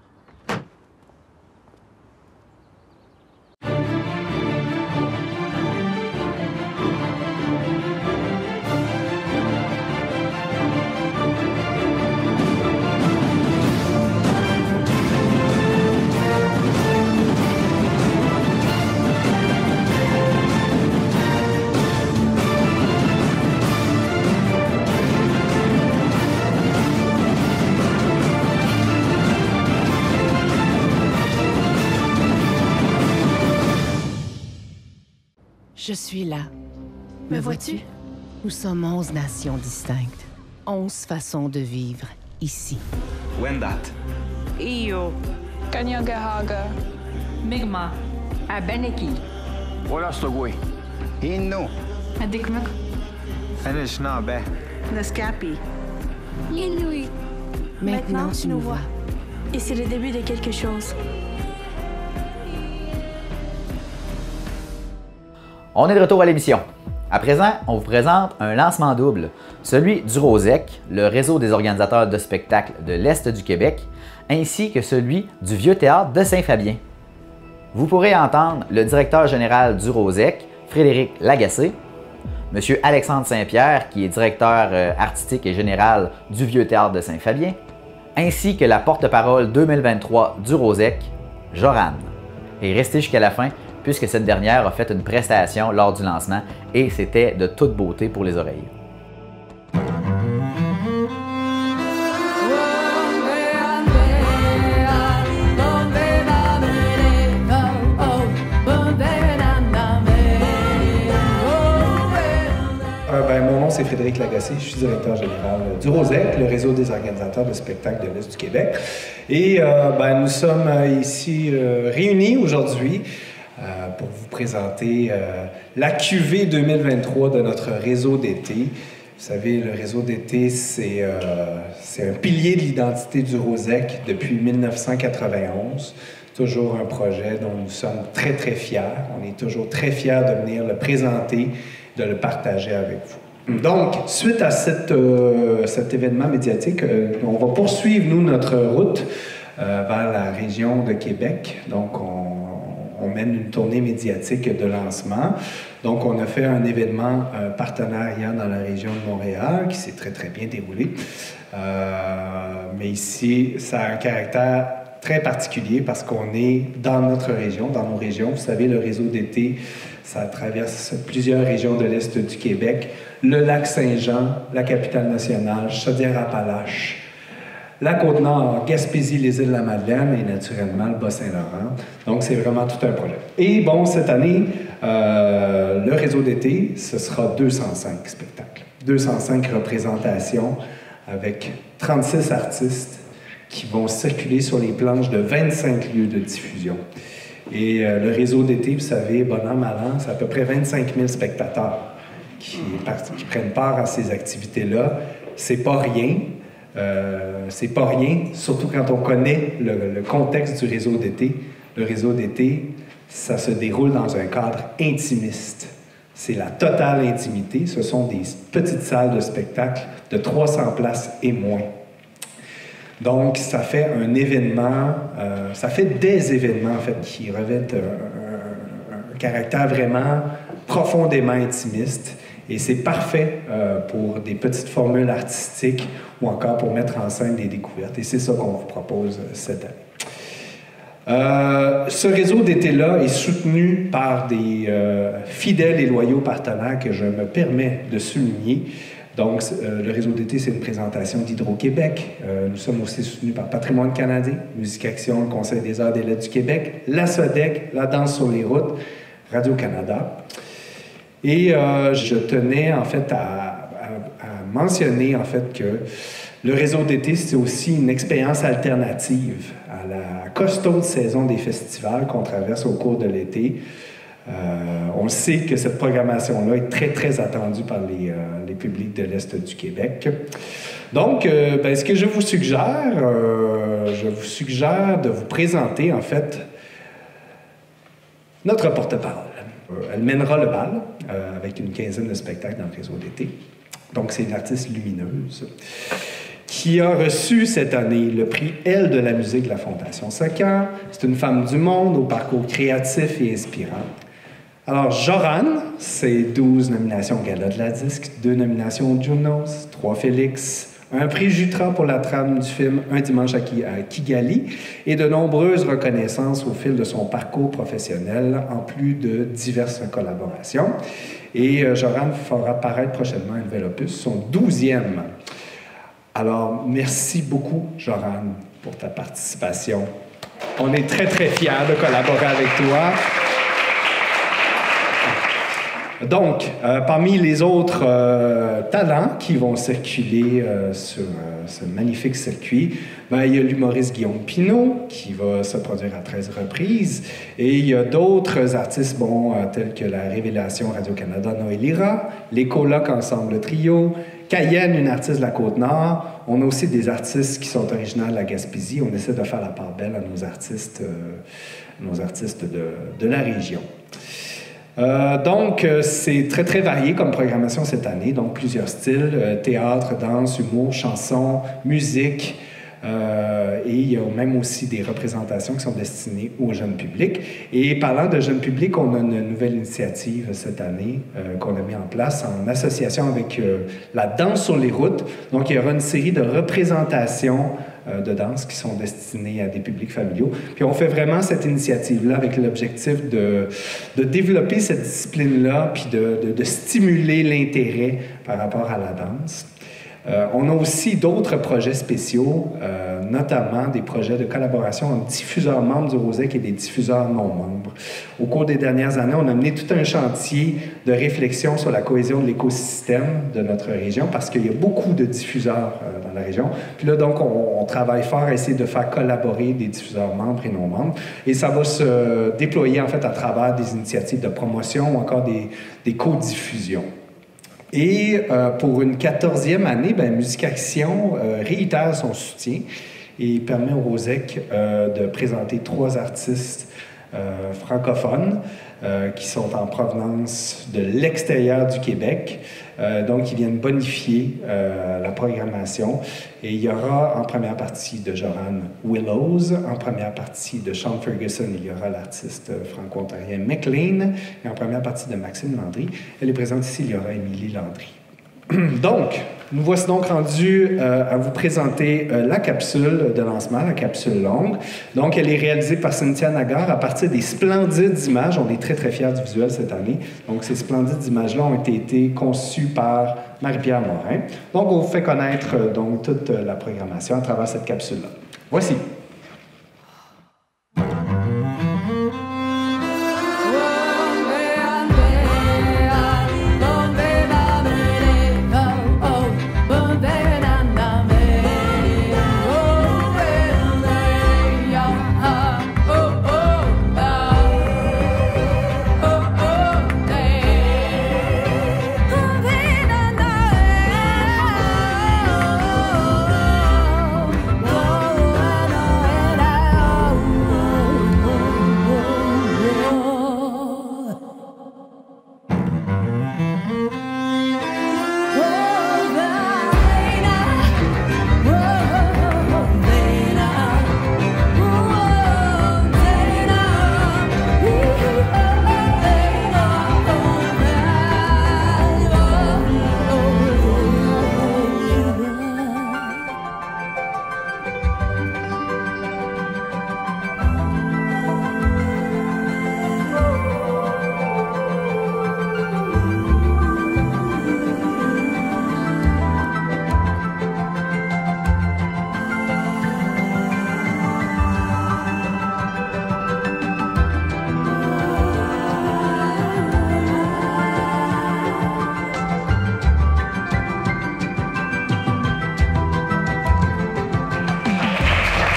Je suis là. Me vois-tu? Nous sommes 11 nations distinctes. 11 façons de vivre ici. Wendat. Iyo. Kanyagahaga. Mi'kmaq. Abenaki. Wolastoqui. Innu. Adikmak. Anishinaabe. Naskapi. Inuit. Maintenant, tu nous vois. Et c'est le début de quelque chose. On est de retour à l'émission. À présent, on vous présente un lancement double, celui du ROSEC, le réseau des organisateurs de spectacles de l'Est du Québec, ainsi que celui du Vieux Théâtre de Saint-Fabien. Vous pourrez entendre le directeur général du ROSEC, Frédéric Lagacé, M. Alexandre Saint-Pierre, qui est directeur artistique et général du Vieux Théâtre de Saint-Fabien, ainsi que la porte-parole 2023 du ROSEC, Jorane. Et restez jusqu'à la fin, puisque cette dernière a fait une prestation lors du lancement et c'était de toute beauté pour les oreilles. Mon nom, c'est Frédéric Lagacé, je suis directeur général du ROSEC, le réseau des organisateurs de spectacles de l'Est du Québec. Et nous sommes ici réunis aujourd'hui pour vous présenter la QV 2023 de notre réseau d'été. Vous savez, le réseau d'été, c'est un pilier de l'identité du ROSEC depuis 1991. Toujours un projet dont nous sommes très, très fiers. On est toujours très fiers de venir le présenter, de le partager avec vous. Donc, suite à cet événement médiatique, on va poursuivre, nous, notre route vers la région de Québec. Donc, on mène une tournée médiatique de lancement. Donc, on a fait un événement partenariat dans la région de Montréal qui s'est très, très bien déroulé. Mais ici, ça a un caractère très particulier parce qu'on est dans notre région, dans nos régions. Vous savez, le réseau d'été, ça traverse plusieurs régions de l'Est du Québec. Le lac Saint-Jean, la capitale nationale, Chaudière-Appalaches, la Côte-Nord, Gaspésie, les îles de la Madeleine et naturellement le Bas-Saint-Laurent. Donc, c'est vraiment tout un projet. Et bon, cette année, le réseau d'été, ce sera 205 spectacles. 205 représentations avec 36 artistes qui vont circuler sur les planches de 25 lieux de diffusion. Et le réseau d'été, vous savez, bon an, mal an, c'est à peu près 25 000 spectateurs qui prennent part à ces activités-là. C'est pas rien. Surtout quand on connaît le contexte du réseau d'été. Le réseau d'été, ça se déroule dans un cadre intimiste. C'est la totale intimité. Ce sont des petites salles de spectacle de 300 places et moins. Donc, ça fait un événement, ça fait des événements, en fait, qui revêtent un caractère vraiment profondément intimiste. Et c'est parfait pour des petites formules artistiques ou encore pour mettre en scène des découvertes. Et c'est ça qu'on vous propose cette année. Ce réseau d'été-là est soutenu par des fidèles et loyaux partenaires que je me permets de souligner. Donc, le réseau d'été, c'est une présentation d'Hydro-Québec. Nous sommes aussi soutenus par Patrimoine canadien, Musique Action, le Conseil des arts et des lettres du Québec, la SODEC, la Danse sur les routes, Radio-Canada. Et je tenais, en fait, à mentionner, en fait, que le réseau d'été, c'est aussi une expérience alternative à à la costaude saison des festivals qu'on traverse au cours de l'été. On sait que cette programmation-là est très, très attendue par les publics de l'Est du Québec. Donc, ce que je vous suggère de vous présenter, en fait, notre porte-parole. Elle mènera le bal avec une quinzaine de spectacles dans le réseau d'été. Donc, c'est une artiste lumineuse qui a reçu cette année le prix Elle de la musique de la Fondation Soccer. C'est une femme du monde au parcours créatif et inspirant. Alors, Joran, c'est 12 nominations au Gala de la Disque, 2 nominations au Junos, 3 Félix, un prix Jutra pour la trame du film Un dimanche à Kigali et de nombreuses reconnaissances au fil de son parcours professionnel, en plus de diverses collaborations. Et Joran fera paraître prochainement un nouvel opus, son 12e. Alors, merci beaucoup, Joran, pour ta participation. On est très, très fiers de collaborer avec toi. Donc, parmi les autres talents qui vont circuler sur ce magnifique circuit, il y a l'humoriste Guillaume Pinault qui va se produire à 13 reprises. Et il y a d'autres artistes tels que la Révélation Radio-Canada Noé Lira, les Colocs Ensemble Trio, Cayenne, une artiste de la Côte-Nord. On a aussi des artistes qui sont originaires de la Gaspésie. On essaie de faire la part belle à nos artistes de la région. Donc, c'est très, très varié comme programmation cette année. Donc, plusieurs styles, théâtre, danse, humour, chanson, musique. Et il y a même aussi des représentations qui sont destinées au jeune public. Et parlant de jeune public, on a une nouvelle initiative cette année qu'on a mis en place en association avec la danse sur les routes. Donc, il y aura une série de représentations de danse qui sont destinées à des publics familiaux. Puis on fait vraiment cette initiative-là avec l'objectif de développer cette discipline-là puis de stimuler l'intérêt par rapport à la danse. On a aussi d'autres projets spéciaux, notamment des projets de collaboration entre diffuseurs membres du Rosec et des diffuseurs non membres. Au cours des dernières années, on a mené tout un chantier de réflexion sur la cohésion de l'écosystème de notre région parce qu'il y a beaucoup de diffuseurs dans la région. Puis là, donc, on travaille fort à essayer de faire collaborer des diffuseurs membres et non membres. Et ça va se déployer, en fait, à travers des initiatives de promotion ou encore des co-diffusions. Et pour une 14e année, Musique Action réitère son soutien et permet au Rosec de présenter 3 artistes francophones qui sont en provenance de l'extérieur du Québec. Donc, ils viennent bonifier la programmation. Et il y aura en première partie de Joran Willows, en première partie de Sean Ferguson, il y aura l'artiste franco-ontarien McLean, et en première partie de Maxime Landry. Elle est présente ici, il y aura Émilie Landry. Donc, nous voici donc rendus à vous présenter la capsule de lancement, la capsule longue. Donc, elle est réalisée par Cynthia Nagar à partir des splendides images. On est très, très fiers du visuel cette année. Donc, ces splendides images-là ont été conçues par Marie-Pierre Morin. Donc, on vous fait connaître toute la programmation à travers cette capsule-là. Voici.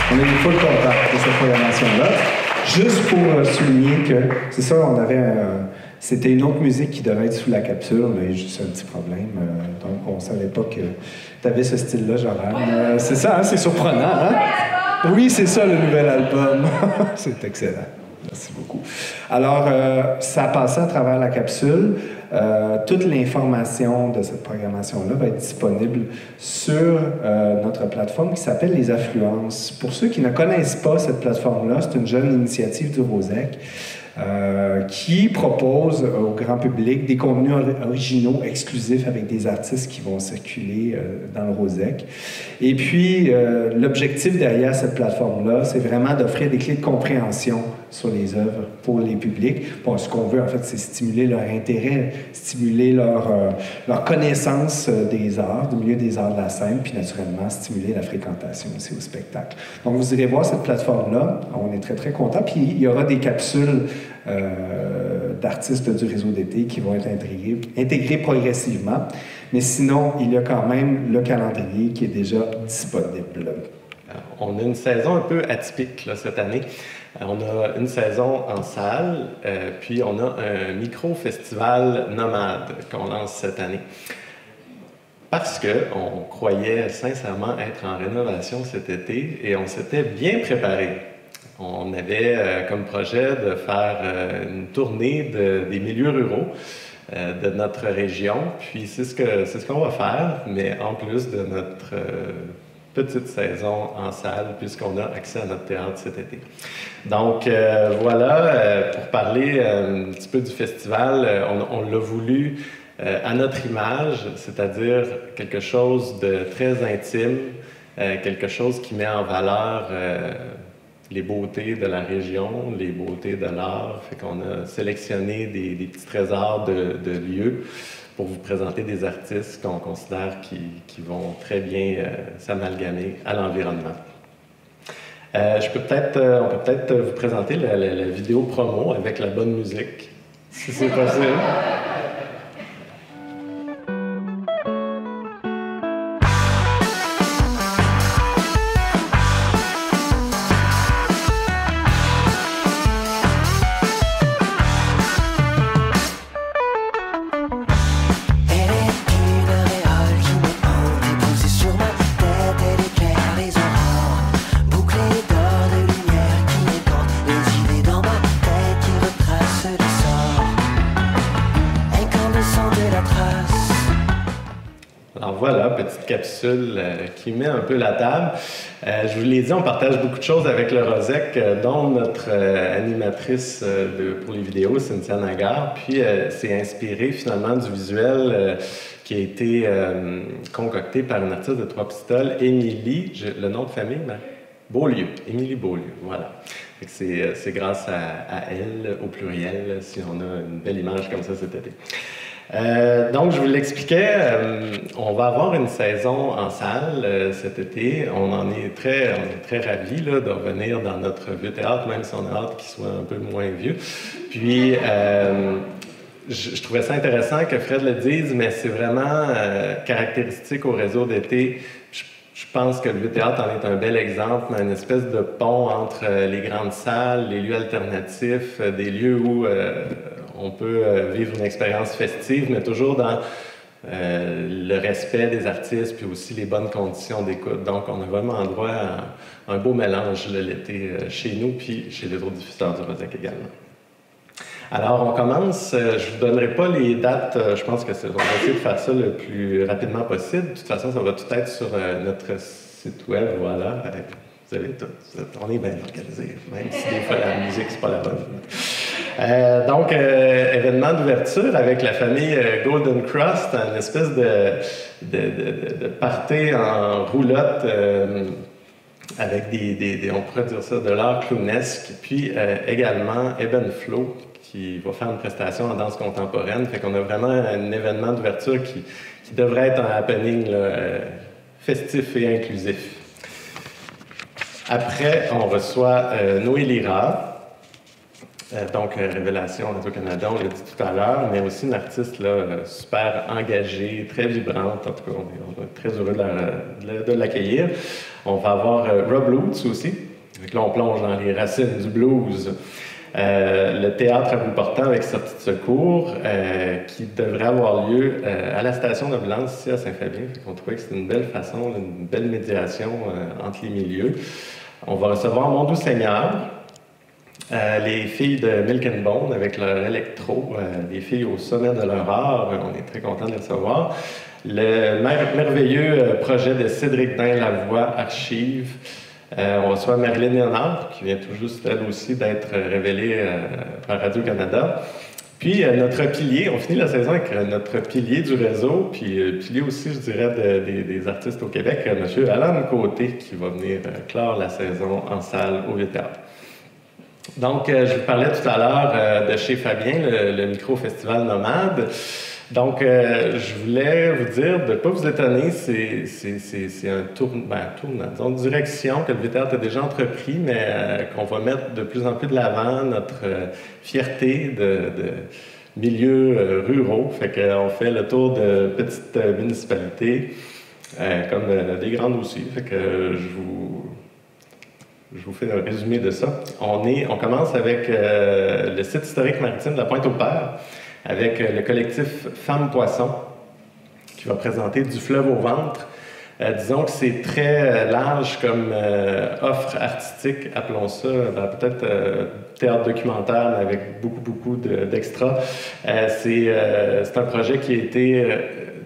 On est full content. programmation-là. Juste pour souligner que, c'est ça, on avait c'était une autre musique qui devait être sous la capsule. On a eu juste un petit problème. Donc, on ne savait pas que tu avais ce style-là, Joran. C'est ça, hein? C'est surprenant. Hein? Oui, c'est ça, le nouvel album. C'est excellent. Merci beaucoup. Alors, ça a passé à travers la capsule. Toute l'information de cette programmation-là va être disponible sur notre plateforme qui s'appelle Les Affluences. Pour ceux qui ne connaissent pas cette plateforme-là, c'est une jeune initiative du Rosec qui propose au grand public des contenus originaux exclusifs avec des artistes qui vont circuler dans le Rosec. Et puis, l'objectif derrière cette plateforme-là, c'est vraiment d'offrir des clés de compréhension sur les œuvres pour les publics. Bon, ce qu'on veut, en fait, c'est stimuler leur intérêt, stimuler leur connaissance des arts, du milieu des arts de la scène, puis naturellement, stimuler la fréquentation aussi au spectacle. Donc, vous irez voir cette plateforme-là. On est très, très contents. Puis, il y aura des capsules d'artistes du réseau d'été qui vont être intégrés progressivement. Mais sinon, il y a quand même le calendrier qui est déjà disponible. On a une saison un peu atypique là, cette année. On a une saison en salle, puis on a un micro-festival nomade qu'on lance cette année. Parce qu'on croyait sincèrement être en rénovation cet été et on s'était bien préparé. On avait comme projet de faire une tournée des milieux ruraux de notre région, puis c'est ce qu'on va faire, mais en plus de notre petite saison en salle, puisqu'on a accès à notre théâtre cet été. Donc voilà, pour parler un petit peu du festival, on l'a voulu à notre image, c'est-à-dire quelque chose de très intime, quelque chose qui met en valeur les beautés de la région, les beautés de l'art. Fait qu'on a sélectionné des petits trésors de lieux pour vous présenter des artistes qu'on considère qui vont très bien s'amalgamer à l'environnement. On peut peut-être vous présenter la vidéo promo avec la bonne musique, si c'est possible. Capsule qui met un peu la table. Je vous l'ai dit, on partage beaucoup de choses avec le Rosec, dont notre animatrice pour les vidéos, Cynthia Nagar, puis c'est inspiré finalement du visuel qui a été concocté par une artiste de Trois-Pistoles, Émilie, le nom de famille, Beaulieu, Émilie Beaulieu, voilà. C'est grâce à elle, au pluriel, si on a une belle image comme ça cet été. Donc, je vous l'expliquais, on va avoir une saison en salle cet été. On est très ravis là, de revenir dans notre vieux théâtre, même si on a hâte qu'il soit un peu moins vieux. Puis, je trouvais ça intéressant que Fred le dise, mais c'est vraiment caractéristique au réseau d'été. Je pense que le vieux théâtre en est un bel exemple, une espèce de pont entre les grandes salles, les lieux alternatifs, des lieux où on peut vivre une expérience festive, mais toujours dans le respect des artistes, puis aussi les bonnes conditions d'écoute. Donc, on a vraiment droit à un beau mélange l'été chez nous, puis chez les autres diffuseurs du Rosec également. Alors, on commence. Je ne vous donnerai pas les dates. Je pense que on va essayer de faire ça le plus rapidement possible. De toute façon, ça va tout être sur notre site web. Voilà. Vous avez tout. On est bien organisé, même si des fois la musique, c'est pas la bonne. Donc, événement d'ouverture avec la famille Golden Crust, une espèce de party en roulotte avec on pourrait dire ça, de l'art clownesque. Puis également Eben Flo, qui va faire une prestation en danse contemporaine. Fait qu'on a vraiment un événement d'ouverture qui devrait être un happening là, festif et inclusif. Après, on reçoit Noé Lira, donc Révélation Radio-Canada, on l'a dit tout à l'heure, mais aussi une artiste là, super engagée, très vibrante. En tout cas, on est très heureux de l'accueillir. On va avoir Rob Lutz aussi, Donc là, on plonge dans les racines du blues. Le théâtre à bout portant avec sortie de secours qui devrait avoir lieu à la station d'ambulance ici à Saint-Fabien. On trouvait que c'était une belle façon, une belle médiation entre les milieux. On va recevoir Mon Doux Seigneur, les filles de Milk and Bone avec leur électro, des filles au sommet de leur art. On est très contents de les recevoir. Le merveilleux projet de Cédric Dain Lavoie, Archives. On reçoit Marilyn Léonard, qui vient tout juste, elle aussi, d'être révélée par Radio-Canada. Puis notre pilier, on finit la saison avec notre pilier du réseau, puis pilier aussi, je dirais, des artistes au Québec, M. Alan Côté, qui va venir clore la saison en salle au Vieux-Théâtre. Donc, je vous parlais tout à l'heure de chez Fabien, le micro-festival Nomade. Donc, je voulais vous dire de ne pas vous étonner, c'est un tournant, disons, direction que le Vieux-Théâtre a déjà entrepris, mais qu'on va mettre de plus en plus de l'avant, notre fierté de milieux ruraux. Fait qu'on fait le tour de petites municipalités, comme des grandes aussi. Fait que je vous fais un résumé de ça. On commence avec le site historique maritime de la Pointe-au-Père, avec le collectif Femmes Poissons, qui va présenter Du fleuve au ventre. Disons que c'est très large comme offre artistique, appelons ça, peut-être théâtre documentaire, mais avec beaucoup d'extras. C'est un projet qui a été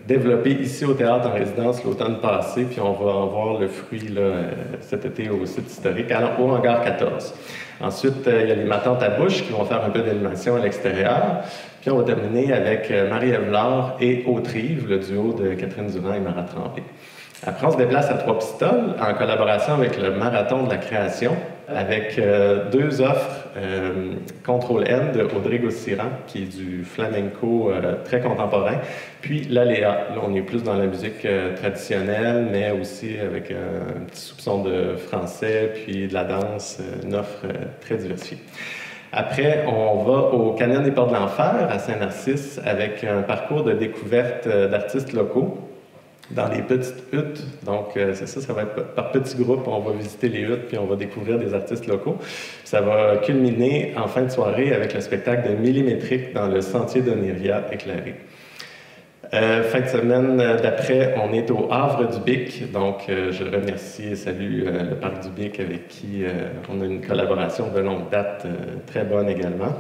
développé ici au Théâtre en résidence l'automne passé, puis on va en voir le fruit là, cet été au site historique, au hangar 14. Ensuite, il y a les Matantes à bouche qui vont faire un peu d'animation à l'extérieur. Puis on va terminer avec Marie-Ève Laure et Autrive, le duo de Catherine Durand et Marat Tremblay. Après, on se déplace à Trois-Pistoles en collaboration avec le Marathon de la création, avec deux offres, Contrôle-N de Audrey Gaussiran, qui est du flamenco très contemporain, puis l'Aléa. Là, on est plus dans la musique traditionnelle, mais aussi avec un petit soupçon de français, puis de la danse, une offre très diversifiée. Après, on va au Canyon des Ports de l'Enfer, à Saint-Narcisse, avec un parcours de découverte d'artistes locaux dans des petites huttes. Donc, c'est ça, ça va être par petits groupes. On va visiter les huttes, puis on va découvrir des artistes locaux. Ça va culminer en fin de soirée avec le spectacle de Millimétrique dans le Sentier d'Oniria éclairé. Fin de semaine d'après, on est au Havre du Bic. Donc, je remercie et salue le Parc du Bic avec qui on a une collaboration de longue date très bonne également,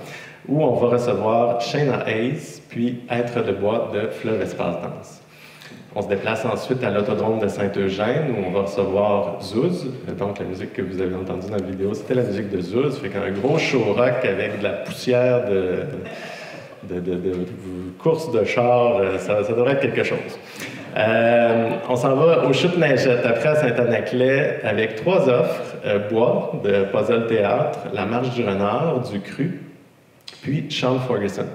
où on va recevoir Shayna Hayes, puis Être de bois de Fleuve Espace Danse. On se déplace ensuite à l'Autodrome de Saint-Eugène, où on va recevoir Zouz. Donc, la musique que vous avez entendue dans la vidéo, c'était la musique de Zouz. Fait qu'un gros show rock avec de la poussière de course de char, ça devrait être quelque chose. On s'en va aux Chutes-Neigettes, après à Saint-Anaclet, avec trois offres, Bois de Puzzle Théâtre, La Marche du Renard, du Cru, puis Sean Ferguson.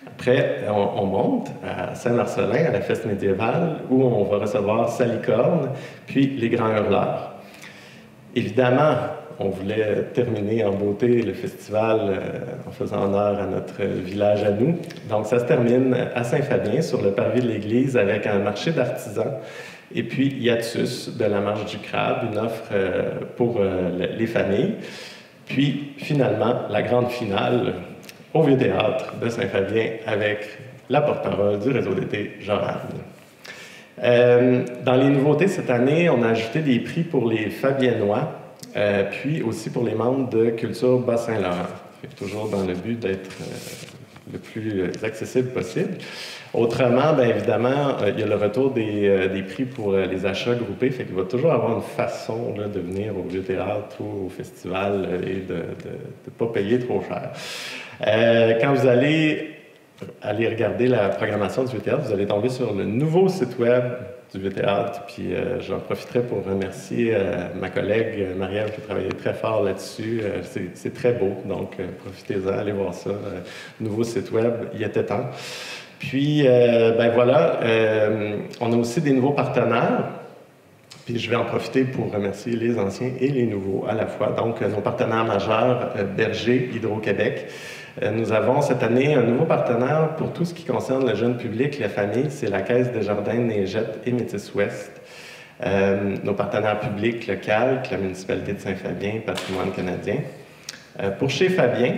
Après, on monte à Saint-Marcelin, à la fête médiévale, où on va recevoir Salicorne, puis Les Grands Hurleurs. Évidemment, on voulait terminer en beauté le festival en faisant honneur à notre village à nous. Donc, ça se termine à Saint-Fabien, sur le parvis de l'église, avec un marché d'artisans. Et puis, Hiatus de la Marche du Crabe, une offre pour les familles. Puis, finalement, la grande finale au Vieux-Théâtre de Saint-Fabien avec la porte-parole du réseau d'été, Jean-Anne. Dans les nouveautés cette année, on a ajouté des prix pour les Fabiennois, puis aussi pour les membres de Culture Bas-Saint-Laurent. Toujours dans le but d'être le plus accessible possible. Autrement, bien évidemment, il y a le retour des prix pour les achats groupés, fait qu'il va toujours avoir une façon là, de venir au Vieux-Théâtre ou au festival et de ne pas payer trop cher. Quand vous allez regarder la programmation du Vieux-Théâtre, vous allez tomber sur le nouveau site web du Vieux-Théâtre, puis j'en profiterai pour remercier ma collègue Marielle qui a travaillé très fort là-dessus. C'est très beau, donc profitez-en, allez voir ça. Nouveau site web, il était temps. Puis, ben voilà, on a aussi des nouveaux partenaires. Puis je vais en profiter pour remercier les anciens et les nouveaux à la fois. Donc, nos partenaires majeurs, Berger, Hydro-Québec. Nous avons cette année un nouveau partenaire pour tout ce qui concerne le jeune public, la famille. C'est la Caisse des Jardins Négette et Métis Ouest. nos partenaires publics, le CALC, la municipalité de Saint-Fabien, Patrimoine canadien. Pour chez Fabien,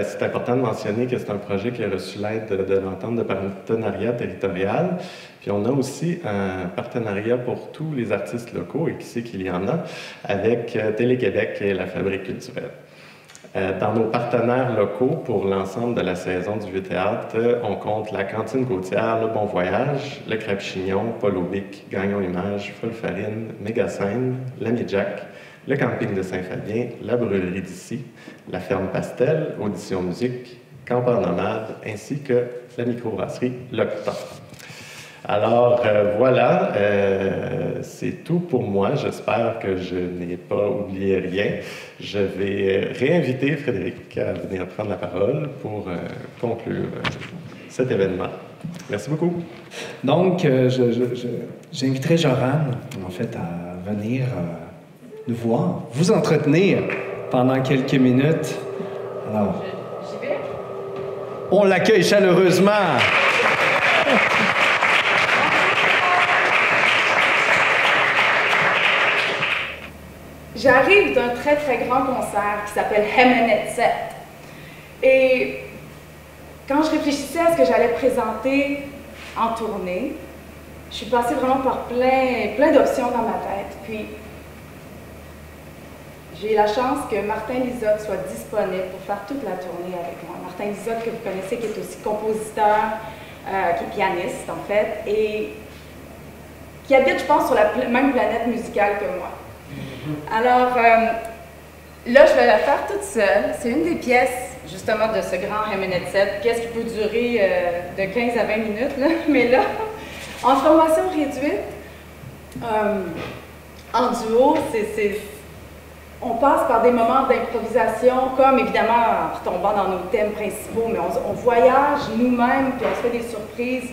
c'est important de mentionner que c'est un projet qui a reçu l'aide de l'entente de partenariat territorial. Puis on a aussi un partenariat pour tous les artistes locaux, et qui sait qu'il y en a, avec Télé-Québec et la Fabrique culturelle. Dans nos partenaires locaux pour l'ensemble de la saison du Vieux Théâtre, on compte la Cantine Côtière, Le Bon Voyage, Le Crêpe Chignon, Paul Aubic, Gagnon Images, Folle Farine, Mégascène, l'Ami Jack, le camping de Saint-Fabien, la brûlerie d'ici, la ferme Pastel, Audition Musique, Campeur Nomade, ainsi que la microbrasserie L'Octa. Alors voilà, c'est tout pour moi. J'espère que je n'ai pas oublié rien. Je vais réinviter Frédéric à venir prendre la parole pour conclure cet événement. Merci beaucoup. Donc, j'inviterai Joran, en fait, à venir nous voir, vous entretenir pendant quelques minutes. Alors, j'y vais. On l'accueille chaleureusement. J'arrive d'un très très grand concert qui s'appelle Hemenetset. Et quand je réfléchissais à ce que j'allais présenter en tournée, je suis passée vraiment par plein d'options dans ma tête. Puis j'ai eu la chance que Martin Lizotte soit disponible pour faire toute la tournée avec moi. Martin Lizotte, que vous connaissez, qui est aussi compositeur, qui est pianiste en fait, et qui habite, je pense, sur la même planète musicale que moi. Alors, là, je vais la faire toute seule. C'est une des pièces, justement, de ce grand Hemenetset, pièce qui peut durer de 15 à 20 minutes, là. Mais là, en formation réduite, en duo, on passe par des moments d'improvisation, comme évidemment en retombant dans nos thèmes principaux, mais on voyage nous-mêmes, puis on se fait des surprises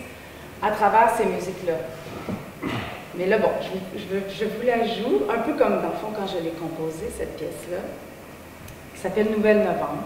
à travers ces musiques-là. Mais là, bon, je vous la joue, un peu comme dans le fond quand je l'ai composée, cette pièce-là, qui s'appelle Nouvelle Novembre.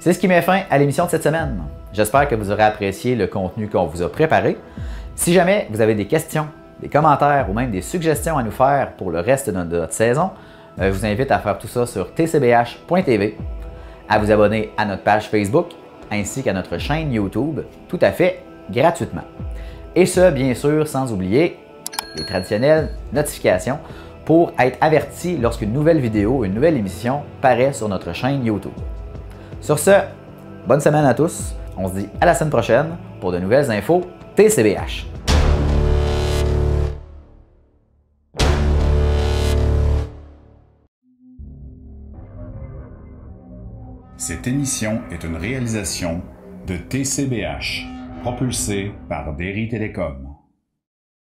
C'est ce qui met fin à l'émission de cette semaine. J'espère que vous aurez apprécié le contenu qu'on vous a préparé. Si jamais vous avez des questions, des commentaires ou même des suggestions à nous faire pour le reste de notre saison, je vous invite à faire tout ça sur tcbh.tv, à vous abonner à notre page Facebook ainsi qu'à notre chaîne YouTube, tout à fait gratuitement. Et ce, bien sûr, sans oublier les traditionnelles notifications pour être averti lorsqu'une nouvelle vidéo, une nouvelle émission paraît sur notre chaîne YouTube. Sur ce, bonne semaine à tous. On se dit à la semaine prochaine pour de nouvelles infos TCBH. Cette émission est une réalisation de TCBH, propulsée par Derry Télécom.